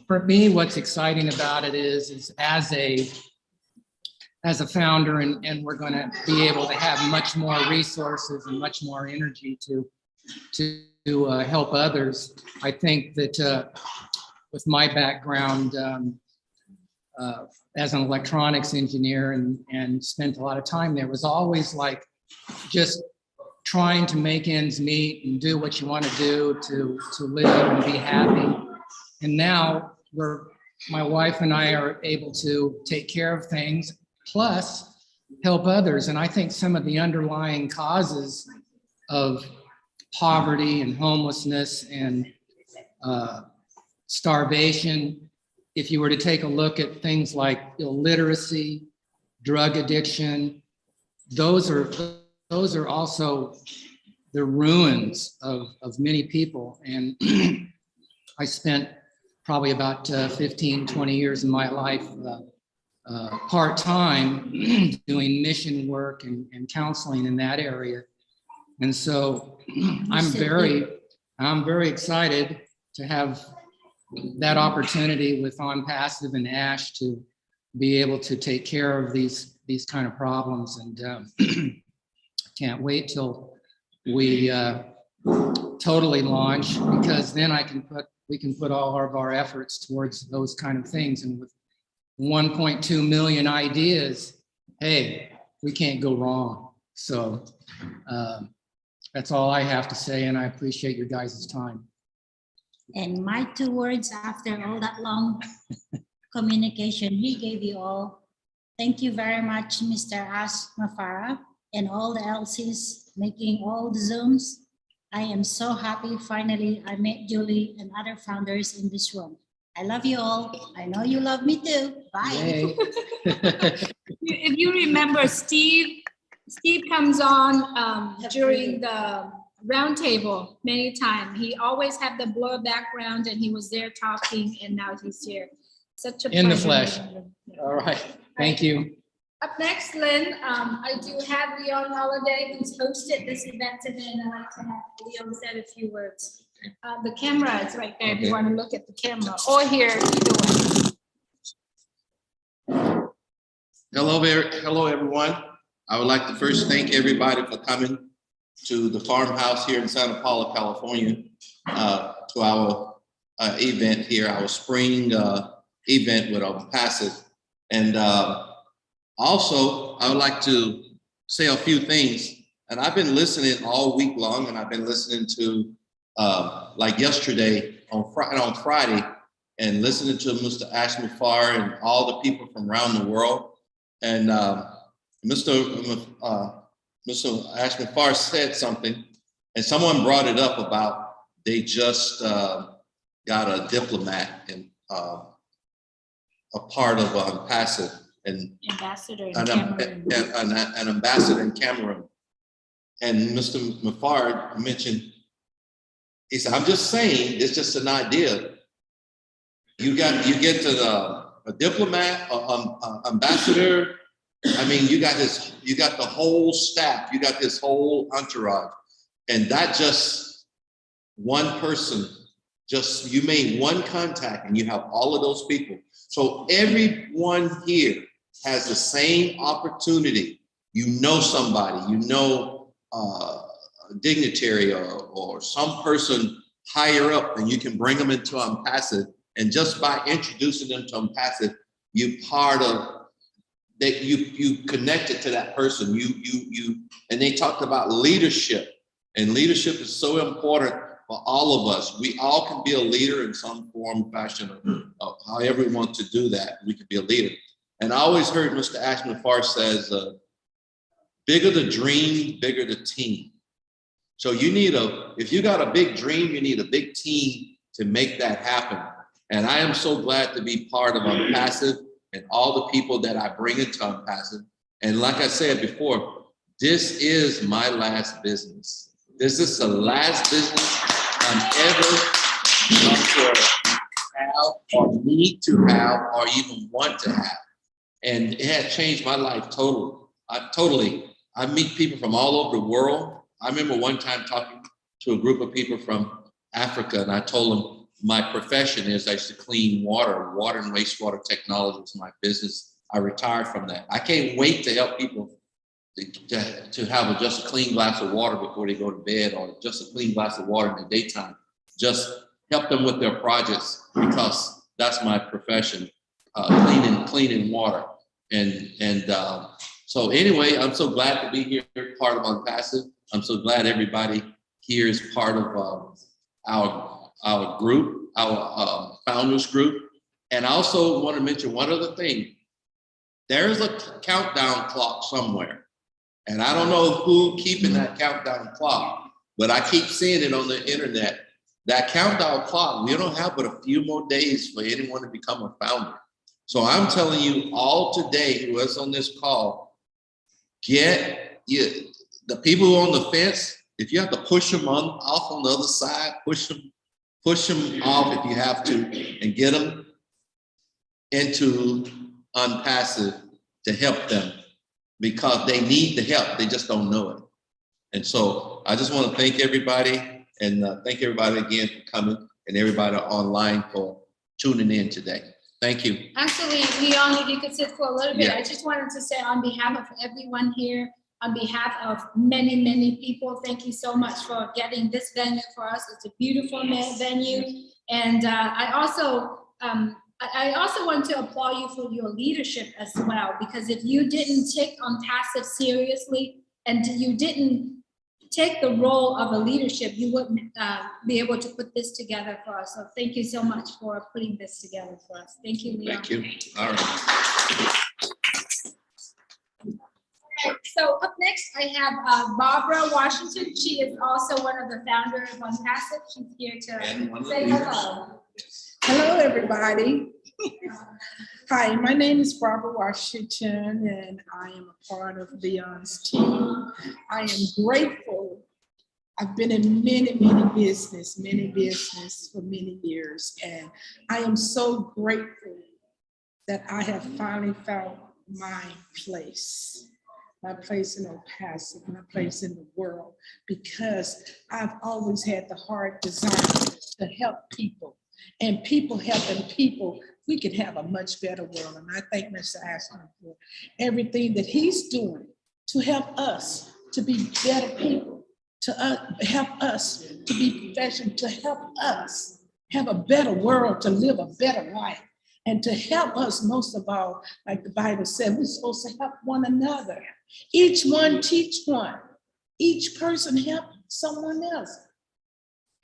[SPEAKER 13] for me, what's exciting about it is as a founder, and we're going to be able to have much more resources and much more energy to help others. I think that with my background as an electronics engineer and spent a lot of time there, was always like just trying to make ends meet and do what you want to do to live and be happy. And now my wife and I are able to take care of things, plus help others. And I think some of the underlying causes of poverty and homelessness and starvation, if you were to take a look at things like illiteracy, drug addiction, those are also the ruins of many people. And I spent probably about 15, 20 years of my life part-time doing mission work and counseling in that area. And so I'm very excited to have that opportunity with Onpassive and Ash to be able to take care of these kind of problems, and can't wait till we totally launch, because then we can put all of our efforts towards those kind of things. And with 1.2 million ideas, hey, we can't go wrong. So that's all I have to say, and I appreciate your guys' time.
[SPEAKER 14] And my 2 words after all that long communication he gave you all. Thank you very much, Mr. Ash Mafara, and all the LCs making all the Zooms. I am so happy finally I met Julie and other founders in this room. I love you all. I know you love me too. Bye.
[SPEAKER 2] If you remember, Steve comes on during the roundtable many times. He always had the blur background, and he was there talking, and now he's here. Such a
[SPEAKER 13] In the
[SPEAKER 2] pleasure.
[SPEAKER 13] flesh. All right. Thank you.
[SPEAKER 2] Up next, Lynn, I do have Leon Holiday, who's hosted this event today, and I'd like to have Leon say a few words. The camera is right there if you want to look at the camera, or here, either way.
[SPEAKER 15] Hello, everyone. I would like to first thank everybody for coming to the farmhouse here in Santa Paula, California, to our event here, our spring event with Onpassive. And also, I would like to say a few things. And I've been listening all week long, and I've been listening to, like yesterday on Friday, and listening to Mr. Ash Mafar and all the people from around the world. And Mr. Ash Mafar said something, and someone brought it up about they just got a diplomat and a part of Onpassive, and
[SPEAKER 2] ambassador in
[SPEAKER 15] an ambassador in Cameroon. And Mr. Mafar mentioned, he said, I'm just saying, it's just an idea. You get to a diplomat, ambassador. I mean, you got the whole staff, you got this whole entourage, and that just one person, just you made one contact and you have all of those people. So everyone here has the same opportunity. You know somebody, you know a dignitary or some person higher up, and you can bring them into Onpassive. And just by introducing them to Onpassive, you part of that. You connected to that person. And they talked about leadership, and leadership is so important for all of us. We all can be a leader in some form, fashion, of however we want to do that. We can be a leader. And I always heard Mr. Ashman Farr says, bigger the dream, bigger the team. So you need if you got a big dream, you need a big team to make that happen. And I am so glad to be part of Onpassive and all the people that I bring into Onpassive. And like I said before, this is my last business. This is the last business I'm ever going to have or need to have or even want to have. And it had changed my life totally. I meet people from all over the world. I remember one time talking to a group of people from Africa, and I told them my profession is I used to clean water and wastewater technology was my business. I retired from that. I can't wait to help people to have just a clean glass of water before they go to bed, or just a clean glass of water in the daytime. Just help them with their projects, because that's my profession, cleaning water. So anyway, I'm so glad to be here, part of Onpassive. I'm so glad everybody here is part of our group, our founders group. And I also want to mention one other thing. There is a countdown clock somewhere. And I don't know who keeping that countdown clock, but I keep seeing it on the internet. That countdown clock, we don't have but a few more days for anyone to become a founder. So I'm telling you all today, who is on this call, the people who are on the fence, if you have to push them off on the other side, push them off if you have to, and get them into Onpassive to help them, because they need the help. They just don't know it. And so I just want to thank everybody, and thank everybody again for coming, and everybody online for tuning in today. Thank you.
[SPEAKER 2] Actually, Leon, if you could sit for a little bit,
[SPEAKER 15] Yeah.
[SPEAKER 2] I just wanted to say on behalf of everyone here, on behalf of many, many people, thank you so much for getting this venue for us. It's a beautiful venue. And I also want to applaud you for your leadership as well, because if you didn't take Onpassive seriously and you didn't take the role of a leadership, you wouldn't be able to put this together for us. So thank you so much for putting this together for us. Thank you, Leon.
[SPEAKER 15] Thank you. All right.
[SPEAKER 2] So up next, I have Barbara Washington. She is also one of the founders of Onpassive. She's here to say hello.
[SPEAKER 16] Hello, everybody. Hi, my name is Barbara Washington, and I am a part of Leon's team. I am grateful. I've been in many business for many years, and I am so grateful that I have finally found my place in Onpassive, my place in the world, because I've always had the hard desire to help people. And people helping people, we can have a much better world. And I thank Mr. Ashman for everything that he's doing to help us to be better people, to help us to be professional, to help us have a better world, to live a better life, and to help us most of all, like the Bible said, we're supposed to help one another. Each one teach one. Each person help someone else.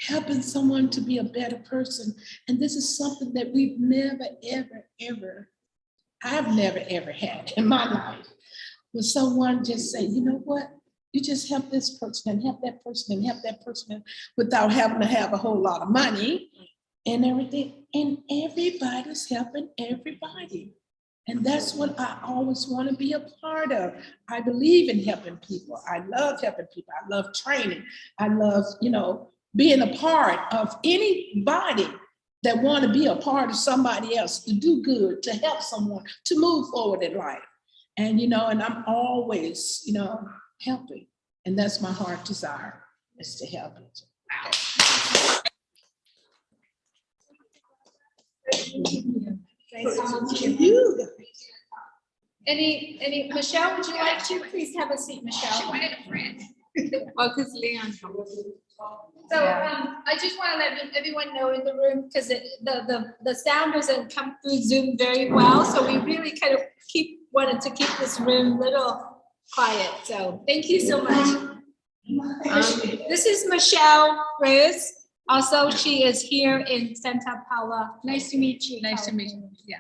[SPEAKER 16] Helping someone to be a better person. And this is something that we've never, ever, I've never, ever had in my life. When someone just say, you know what? You just help this person and help that person and help that person without having to have a whole lot of money and everything. And everybody's helping everybody. And that's what I always want to be a part of. I believe in helping people. I love helping people. I love training. I love, being a part of anybody that want to be a part of somebody else, to do good, to help someone, to move forward in life. And, and I'm always, helping. And that's my heart desire, is to help it.
[SPEAKER 2] Thank you. Any, Michelle, would you like to please have a seat, Michelle?
[SPEAKER 17] She wanted a friend. Well, because Leon.
[SPEAKER 2] So I just want to let everyone know in the room, because the sound doesn't come through Zoom very well. So we really kind of wanted to keep this room a little quiet. So thank you so much. This is Michelle Reyes. Also, she is here in Santa Paula. Nice to meet you.
[SPEAKER 17] Nice to meet you. Yeah.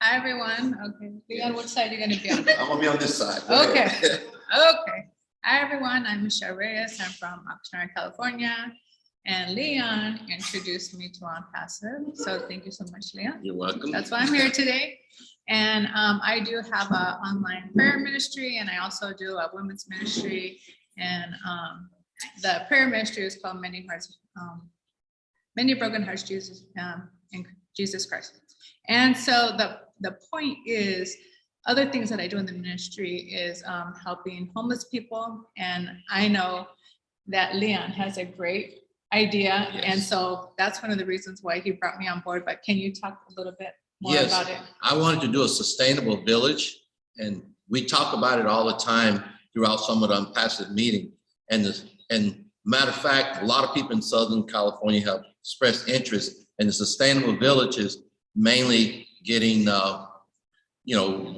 [SPEAKER 17] Hi, everyone. Okay. Leon, what side are you going to be on?
[SPEAKER 15] I'm gonna be on this side.
[SPEAKER 17] Okay. Okay. Hi, everyone. I'm Michelle Reyes. I'm from Oxnard, California. And Leon introduced me to Onpassive. So thank you so much, Leon.
[SPEAKER 15] You're welcome.
[SPEAKER 17] That's why I'm here today. And I do have an online prayer ministry, and I also do a women's ministry. And the prayer ministry is called Many Broken Hearts, Jesus in Jesus Christ. And so the point is, other things that I do in the ministry is helping homeless people. And I know that Leon has a great idea.
[SPEAKER 15] Yes.
[SPEAKER 17] And so that's one of the reasons why he brought me on board. But can you talk a little bit more
[SPEAKER 15] Yes,
[SPEAKER 17] about it?
[SPEAKER 15] I wanted to do a sustainable village, and we talk about it all the time throughout some of the Onpassive meeting. And matter of fact, a lot of people in Southern California have expressed interest in the sustainable villages, mainly getting,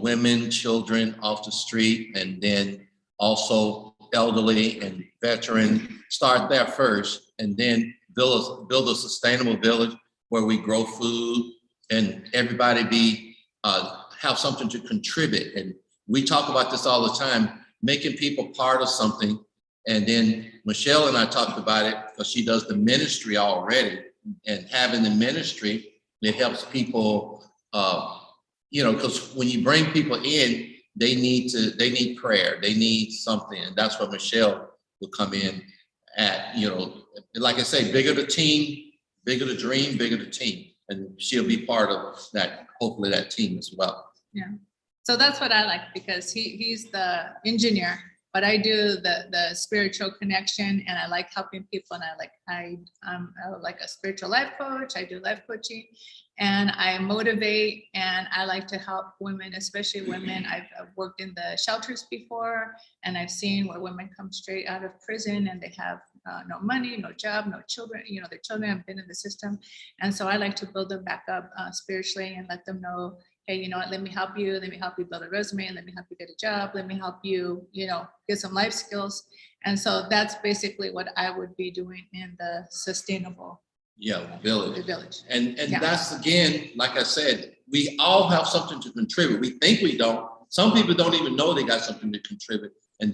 [SPEAKER 15] women, children off the street, and then also elderly and veteran. Start there first, and then build a sustainable village where we grow food and everybody have something to contribute. And we talk about this all the time, making people part of something. And then Michelle and I talked about it because she does the ministry already, and having the ministry, it helps people, because when you bring people in, they need prayer, they need something. And that's what Michelle will come in at, like I say, bigger the team, bigger the dream, bigger the team. And she'll be part of that, hopefully that team as well.
[SPEAKER 17] Yeah. So that's what I like, because he's the engineer, but I do the spiritual connection, and I like helping people, and I'm like a spiritual life coach. I do life coaching, and I motivate, and I like to help women, especially women. I've worked in the shelters before, and I've seen where women come straight out of prison and they have no money, no job, no children. Their children have been in the system, and so I like to build them back up spiritually and let them know, hey, you know what, let me help you. Let me help you build a resume, and let me help you get a job. Let me help you, get some life skills. And so that's basically what I would be doing in the sustainable
[SPEAKER 15] Village.
[SPEAKER 17] the village.
[SPEAKER 15] And
[SPEAKER 17] Yeah.
[SPEAKER 15] that's, again, like I said, we all have something to contribute. We think we don't. Some people don't even know they got something to contribute. And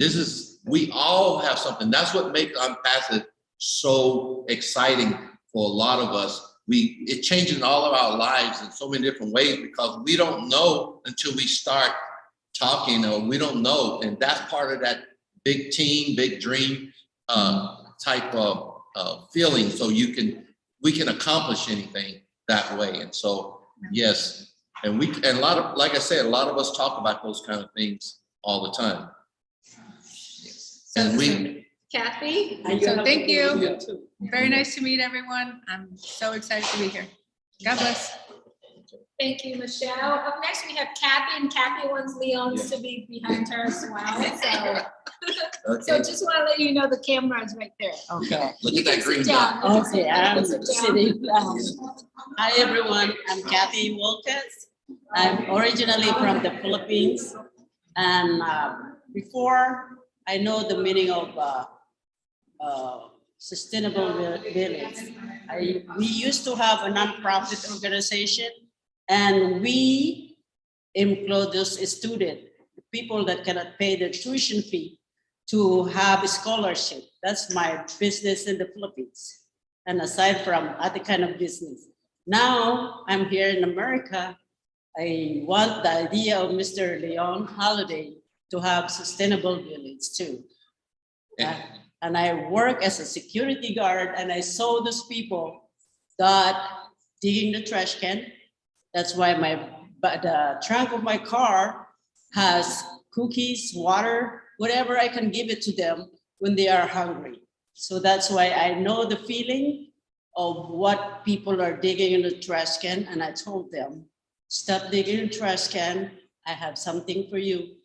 [SPEAKER 15] we all have something. That's what makes Onpassive so exciting for a lot of us. It changes all of our lives in so many different ways, because we don't know until we start talking, or we don't know. And that's part of that big team, big dream type of feeling. So we can accomplish anything that way. And so, yes. And a lot of, like I said, a lot of us talk about those kind of things all the time. And
[SPEAKER 17] Kathy, so thank you. Very nice to meet everyone. I'm so excited to be here. God bless.
[SPEAKER 2] Thank you, Michelle. Up next, we have Kathy, and Kathy wants Leon's to be behind her as well. So just want to let you know the camera is right there.
[SPEAKER 18] Okay.
[SPEAKER 15] Look
[SPEAKER 2] You
[SPEAKER 15] at that
[SPEAKER 2] can
[SPEAKER 15] green
[SPEAKER 2] sit down.
[SPEAKER 15] dot.
[SPEAKER 2] You can
[SPEAKER 18] Okay, I'm
[SPEAKER 2] sit down.
[SPEAKER 18] sitting down. Hi, everyone. I'm Kathy Wilkes. I'm originally from the Philippines. And before I know the meaning of sustainable village, we used to have a nonprofit organization, and we employ those students, people that cannot pay their tuition fee, to have a scholarship. That's my business in the Philippines. And aside from other kind of business. Now I'm here in America. I want the idea of Mr. Leon Holiday to have sustainable village too. And I work as a security guard, and I saw those people that digging the trash can. That's why the trunk of my car has cookies, water, whatever I can give it to them when they are hungry. So that's why I know the feeling of what people are digging in the trash can. And I told them, stop digging in the trash can. I have something for you.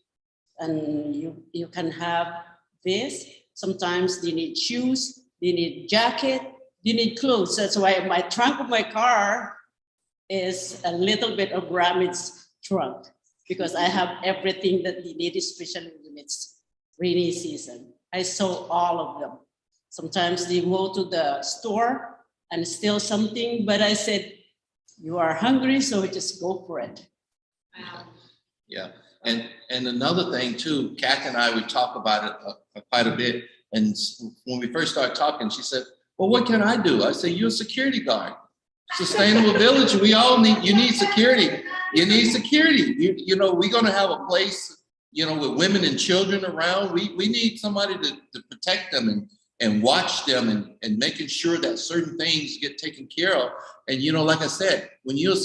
[SPEAKER 18] And you can have this. Sometimes they need shoes, you need jacket, you need clothes. That's why my trunk of my car is a little bit of Ramit's trunk, because I have everything that you need, especially when it's rainy season. I sew all of them. Sometimes they go to the store and steal something, but I said, you are hungry, so just go for it.
[SPEAKER 15] Yeah, and another thing too, Kathy and I would talk about it quite a bit. And when we first started talking, she said, well, what can I do? I said, you're a security guard. Sustainable village, we all need, you need security. You need security. You know, we're gonna have a place, you know, with women and children around. We need somebody to protect them and watch them and making sure that certain things get taken care of. And, you know, like I said, when you're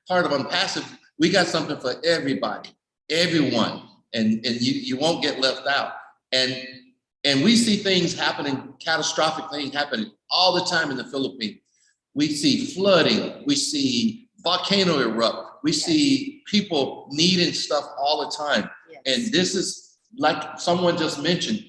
[SPEAKER 15] part of Onpassive, we got something for everybody, everyone, and you won't get left out. And we see things happening, catastrophic things happening all the time in the Philippines. We see flooding, we see volcano erupt, we see people needing stuff all the time. Yes. And this is, like someone just mentioned,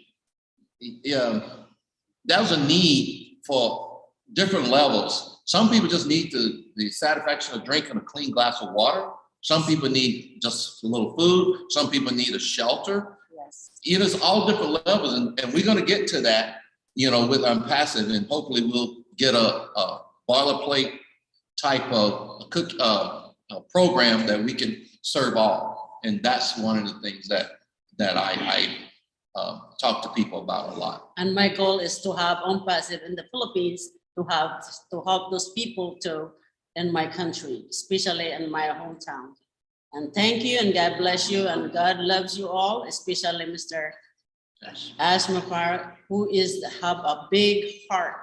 [SPEAKER 15] that was a need for different levels. Some people just need the satisfaction of drinking a clean glass of water. Some people need just a little food. Some people need a shelter. Yes. You know, it's all different levels. And we're going to get to that, you know, with Onpassive, and hopefully we'll get a boilerplate type of program that we can serve all. And that's one of the things that I talk to people about a lot.
[SPEAKER 18] And my goal is to have Onpassive in the Philippines, to help those people too in my country, especially in my hometown. And thank you, and God bless you, and God loves you all, especially Mr. Ash Mafara, who have a big heart,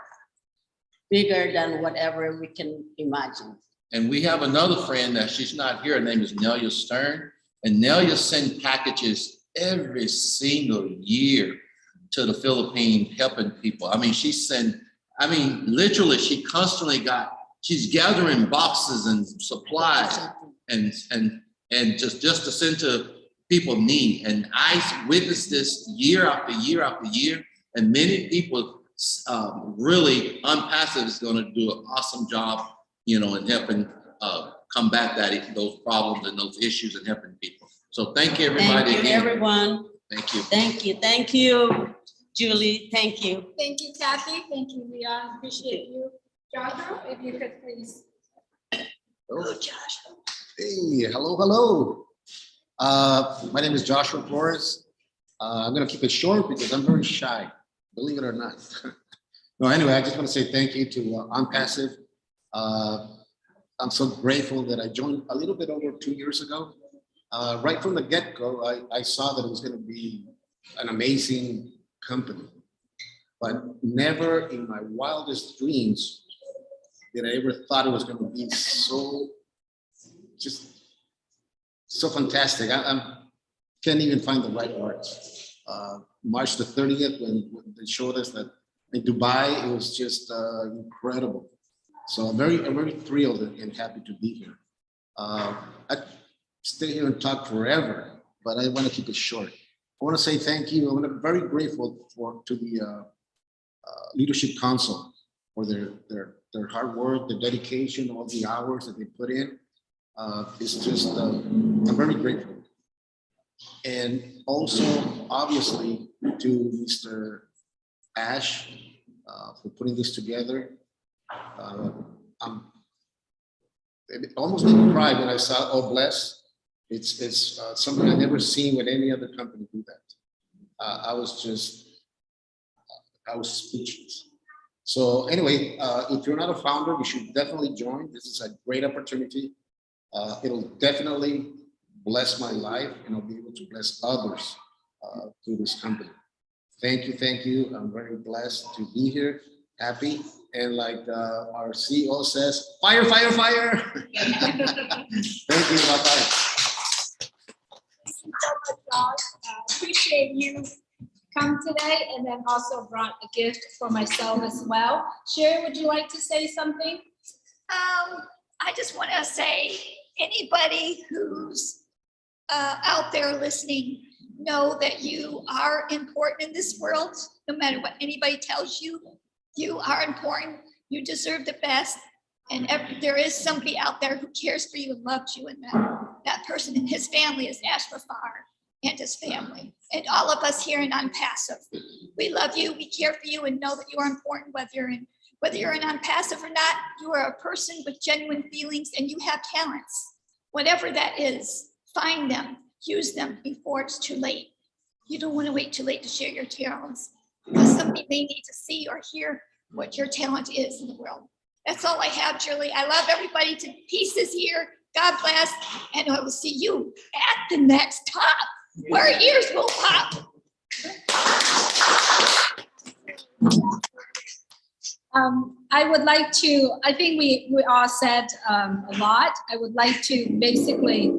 [SPEAKER 18] bigger than whatever we can imagine.
[SPEAKER 15] And we have another friend that she's not here. Her name is Nelia Stern. And Nelia sends packages every single year to the Philippines, helping people. I mean, literally, she's gathering boxes and supplies and just to send to people in need. And I witnessed this year after year after year, and many people really, Onpassive is going to do an awesome job, you know, in helping combat those problems and those issues and helping people. So thank you, everybody.
[SPEAKER 18] Thank you, everyone.
[SPEAKER 15] Thank you.
[SPEAKER 18] Thank you. Thank you, Julie. Thank you.
[SPEAKER 2] Thank you, Kathy. Thank you, Leon. Appreciate you. Joshua, if you could please.
[SPEAKER 19] Hello, Joshua. Hey, hello. My name is Joshua Flores. I'm going to keep it short because I'm very shy, believe it or not. No, anyway, I just want to say thank you to Onpassive. I'm so grateful that I joined a little bit over 2 years ago. Right from the get-go, I saw that it was going to be an amazing company, but never in my wildest dreams did I ever thought it was going to be so fantastic. I can't even find the right words. March the 30th, when they showed us that in Dubai, it was just incredible. So I'm very thrilled and happy to be here. I stay here and talk forever, but I want to keep it short. I want to say thank you. I'm very grateful to the Leadership Council for their hard work, the dedication, all the hours that they put in. It's just, I'm very grateful. And also, obviously, to Mr. Ash for putting this together. I'm almost didn't cry when I saw Oh Bless. It's something I've never seen with any other company do that. I was speechless. So anyway, if you're not a founder, you should definitely join. This is a great opportunity. It'll definitely bless my life, and I'll be able to bless others through this company. Thank you. I'm very blessed to be here, happy. And like our CEO says, fire. Thank you, bye-bye.
[SPEAKER 2] So much, Josh. Appreciate you come today, and then also brought a gift for myself as well. Sherry, would you like to say something?
[SPEAKER 1] I just want to say, anybody who's out there listening, know that you are important in this world, no matter what anybody tells you. You are important. You deserve the best. And there is somebody out there who cares for you and loves you. And that person and his family is Ash Mafar and his family. And all of us here in Onpassive. We love you. We care for you and know that you are important, whether you're in Onpassive or not. You are a person with genuine feelings and you have talents. Whatever that is, find them, use them before it's too late. You don't want to wait too late to share your talents because somebody may need to see or hear what your talent is in the world. That's all I have, Julie. I love everybody to pieces here. God bless. And I will see you at the next top where ears will pop.
[SPEAKER 2] I would like to, I think we all said a lot. I would like to basically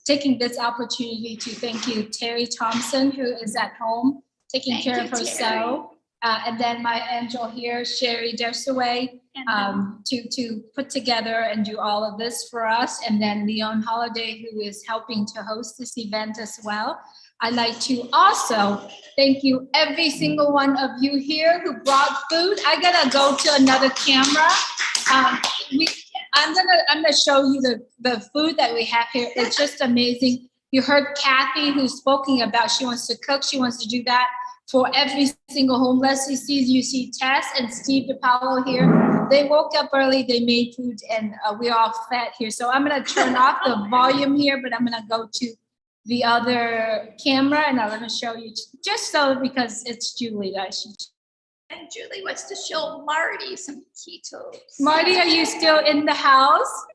[SPEAKER 2] taking this opportunity to thank you, Terry Thompson, who is at home taking care of herself. And then my angel here, Sherry Dersaway, to put together and do all of this for us. And then Leon Holiday, who is helping to host this event as well. I'd like to also thank you, every single one of you here who brought food. I gotta go to another camera. I'm gonna show you the food that we have here. It's just amazing. You heard Kathy who's speaking about she wants to cook, she wants to do that for every single homeless. You see Tess and Steve DiPaolo here. They woke up early, they made food, and we all fed here. So I'm gonna turn off the volume here, but I'm gonna go to the other camera and I'm gonna show you just so because it's Julie.
[SPEAKER 1] And Julie wants to show Marty some ketos.
[SPEAKER 2] Marty, are you still in the house?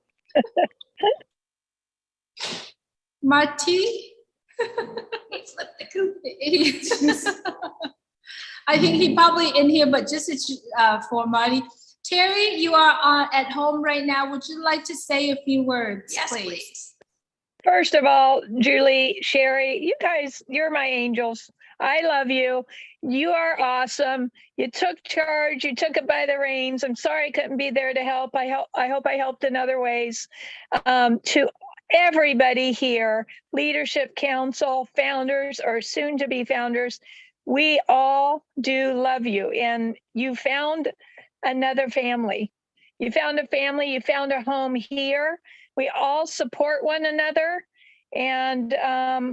[SPEAKER 2] Marty?
[SPEAKER 1] He flipped the coop.
[SPEAKER 2] I think he probably in here, but just for Marty. Terry, you are at home right now. Would you like to say a few words,
[SPEAKER 1] yes,
[SPEAKER 2] please?
[SPEAKER 5] First of all, Julie, Sherry, you guys, you're my angels. I love you. You are awesome. You took charge. You took it by the reins. I'm sorry I couldn't be there to help. I hope I helped in other ways. To everybody here, Leadership Council, founders or soon to be founders, we all do love you. And you found another family. You found a family. You found a home here. We all support one another, and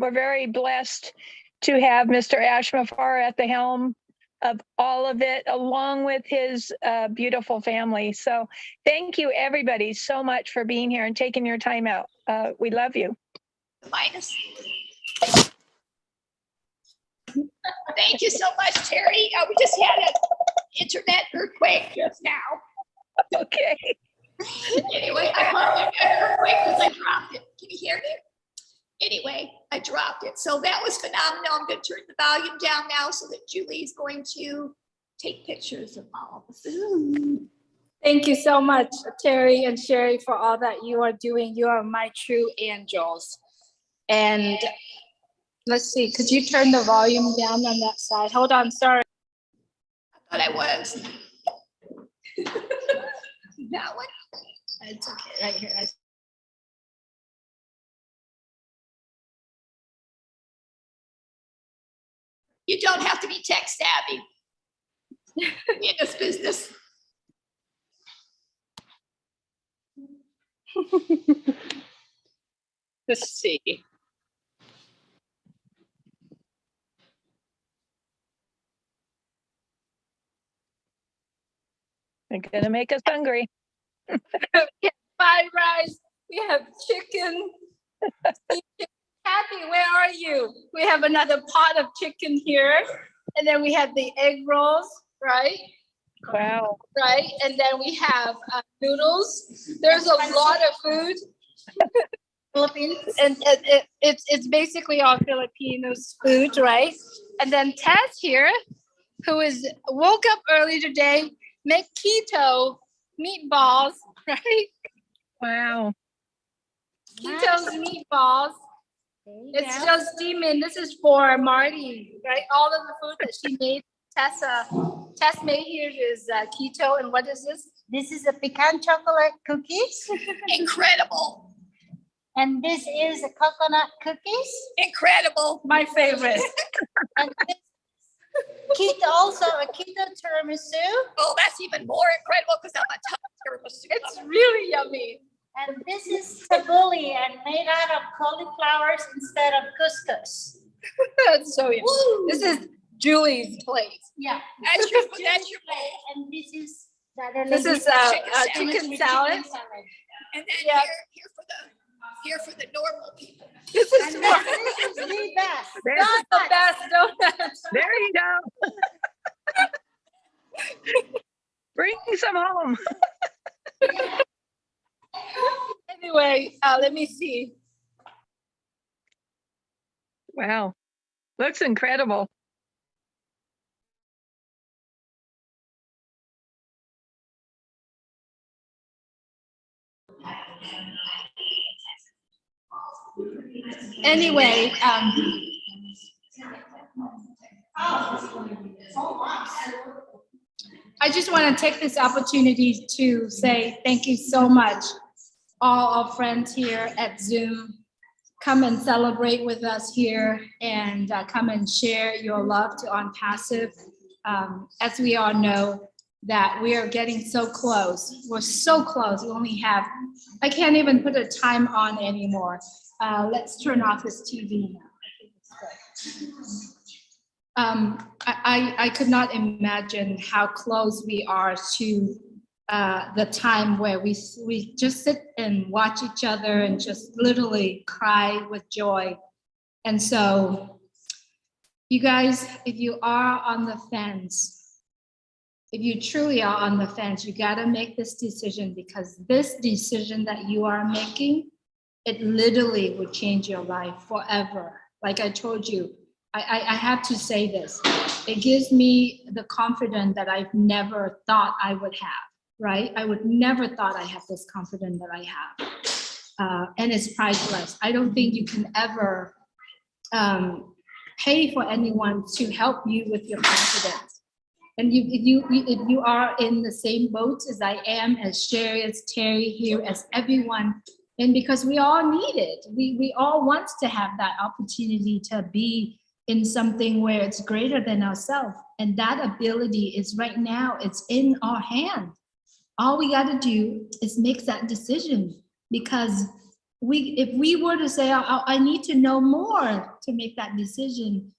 [SPEAKER 5] we're very blessed to have Mr. Ash Mafar at the helm of all of it, along with his beautiful family. So thank you, everybody, so much for being here and taking your time out. We love you.
[SPEAKER 1] Minus. Thank you so much, Terry. We just had an internet earthquake just now.
[SPEAKER 5] Okay.
[SPEAKER 1] Anyway, I called it an earthquake because I dropped it. Can you hear me? Anyway, I dropped it. So that was phenomenal. I'm going to turn the volume down now so that Julie's going to take pictures of all the food.
[SPEAKER 2] Thank you so much, Terry and Sherry, for all that you are doing. You are my true angels. And let's see, could you turn the volume down on that side? Hold on, sorry.
[SPEAKER 1] I thought I was. That one?
[SPEAKER 2] It's okay, right here.
[SPEAKER 1] You don't have to be tech savvy in this business.
[SPEAKER 2] Let's see.
[SPEAKER 5] They're gonna make us hungry.
[SPEAKER 2] We have fried rice. We have chicken. Kathy, where are you? We have another pot of chicken here. And then we have the egg rolls, right?
[SPEAKER 5] Wow.
[SPEAKER 2] Right. And then we have noodles. There's a lot of food. Philippines. And it's basically all Filipinos food, right? And then Tess here, who woke up early today, make keto meatballs, right?
[SPEAKER 5] Wow.
[SPEAKER 2] Keto's meatballs. It's still steaming. This is for Marty, right? All of the food that she made. Tess made here is keto. And what is this?
[SPEAKER 14] This is a pecan chocolate cookies.
[SPEAKER 1] Incredible.
[SPEAKER 14] And this is the coconut cookies.
[SPEAKER 1] Incredible.
[SPEAKER 2] My favorite.
[SPEAKER 14] And this keto, also a keto tiramisu.
[SPEAKER 1] Oh, that's even more incredible because I'm a tiramisu.
[SPEAKER 2] It's really yummy.
[SPEAKER 14] And this is tabbouleh and made out of cauliflowers instead of couscous.
[SPEAKER 2] That's so yummy. This is Julie's plate.
[SPEAKER 14] Yeah.
[SPEAKER 1] That's your bowl.
[SPEAKER 14] And this is the other
[SPEAKER 2] This
[SPEAKER 14] lady-
[SPEAKER 2] is chicken salad.
[SPEAKER 1] And then
[SPEAKER 2] Yeah.
[SPEAKER 1] here for the normal people.
[SPEAKER 2] This is
[SPEAKER 14] And then this is the best.
[SPEAKER 5] There's
[SPEAKER 2] the best donuts.
[SPEAKER 5] There you go. Bring some home.
[SPEAKER 2] Anyway, let me see.
[SPEAKER 5] Wow. Looks incredible.
[SPEAKER 2] Anyway, I just want to take this opportunity to say thank you so much, all our friends here at Zoom. Come and celebrate with us here and come and share your love to Onpassive. As we all know, that we are getting so close. We're so close. We only have, I can't even put a time on anymore. Let's turn off this TV now. I could not imagine how close we are to the time where we just sit and watch each other and just literally cry with joy. And so, you guys, if you are on the fence, if you truly are on the fence, you gotta make this decision, because this decision that you are making, it literally would change your life forever. Like I told you, I have to say this. It gives me the confidence that I've never thought I would have, right? I would never thought I have this confidence that I have. And it's priceless. I don't think you can ever pay for anyone to help you with your confidence. And if you are in the same boat as I am, as Sherry, as Terry here, as everyone, and because we all need it, we all want to have that opportunity to be in something where it's greater than ourselves. And that ability is right now, it's in our hand. All we got to do is make that decision, because if we were to say, I need to know more to make that decision,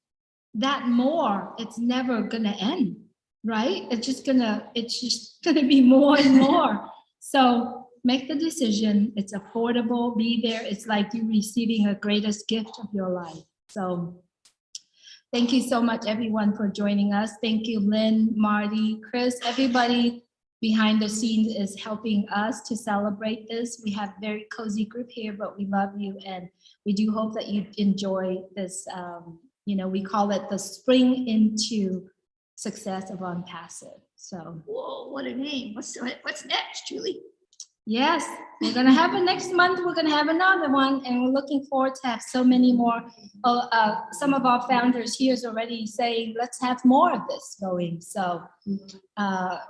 [SPEAKER 2] that more, it's never gonna end, right? It's just gonna be more and more. So make the decision. It's affordable. Be there. It's like you receiving a greatest gift of your life. So thank you so much, everyone, for joining us. Thank you, Lynn, Marty, Chris, everybody behind the scenes is helping us to celebrate this. We have a very cozy group here, but we love you, and we do hope that you enjoy this. We call it the spring into success of Onpassive. So,
[SPEAKER 1] whoa, what a name. What's next, Julie?
[SPEAKER 2] Yes, we're gonna have it next month. We're gonna have another one, and we're looking forward to have so many more. Some of our founders here is already saying, let's have more of this going. So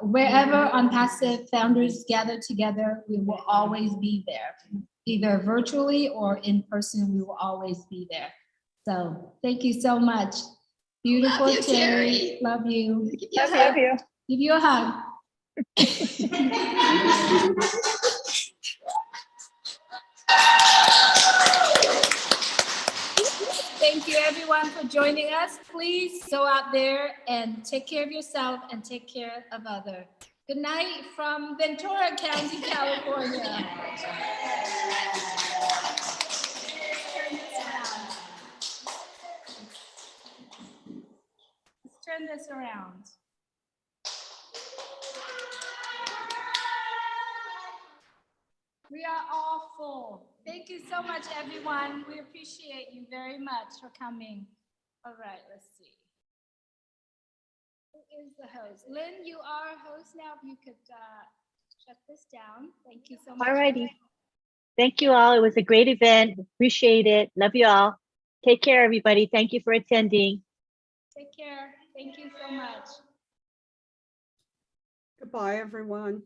[SPEAKER 2] wherever Onpassive founders gather together, we will always be there, either virtually or in person. We will always be there. So thank you so much. Beautiful
[SPEAKER 1] Love you,
[SPEAKER 2] Terry. Love you.
[SPEAKER 5] Love you.
[SPEAKER 2] Give you a hug. Thank you, everyone, for joining us. Please go out there and take care of yourself and take care of others. Good night from Ventura County, California. Let's turn this around. We are all full. Thank you so much, everyone. We appreciate you very much for coming. All right, let's see. Who is the host? Lynn, you are a host now. If you could shut this down. Thank you so much.
[SPEAKER 4] All righty. Thank you all. It was a great event. Appreciate it. Love you all. Take care, everybody. Thank you for attending.
[SPEAKER 2] Take care. Thank you so much.
[SPEAKER 20] Goodbye, everyone.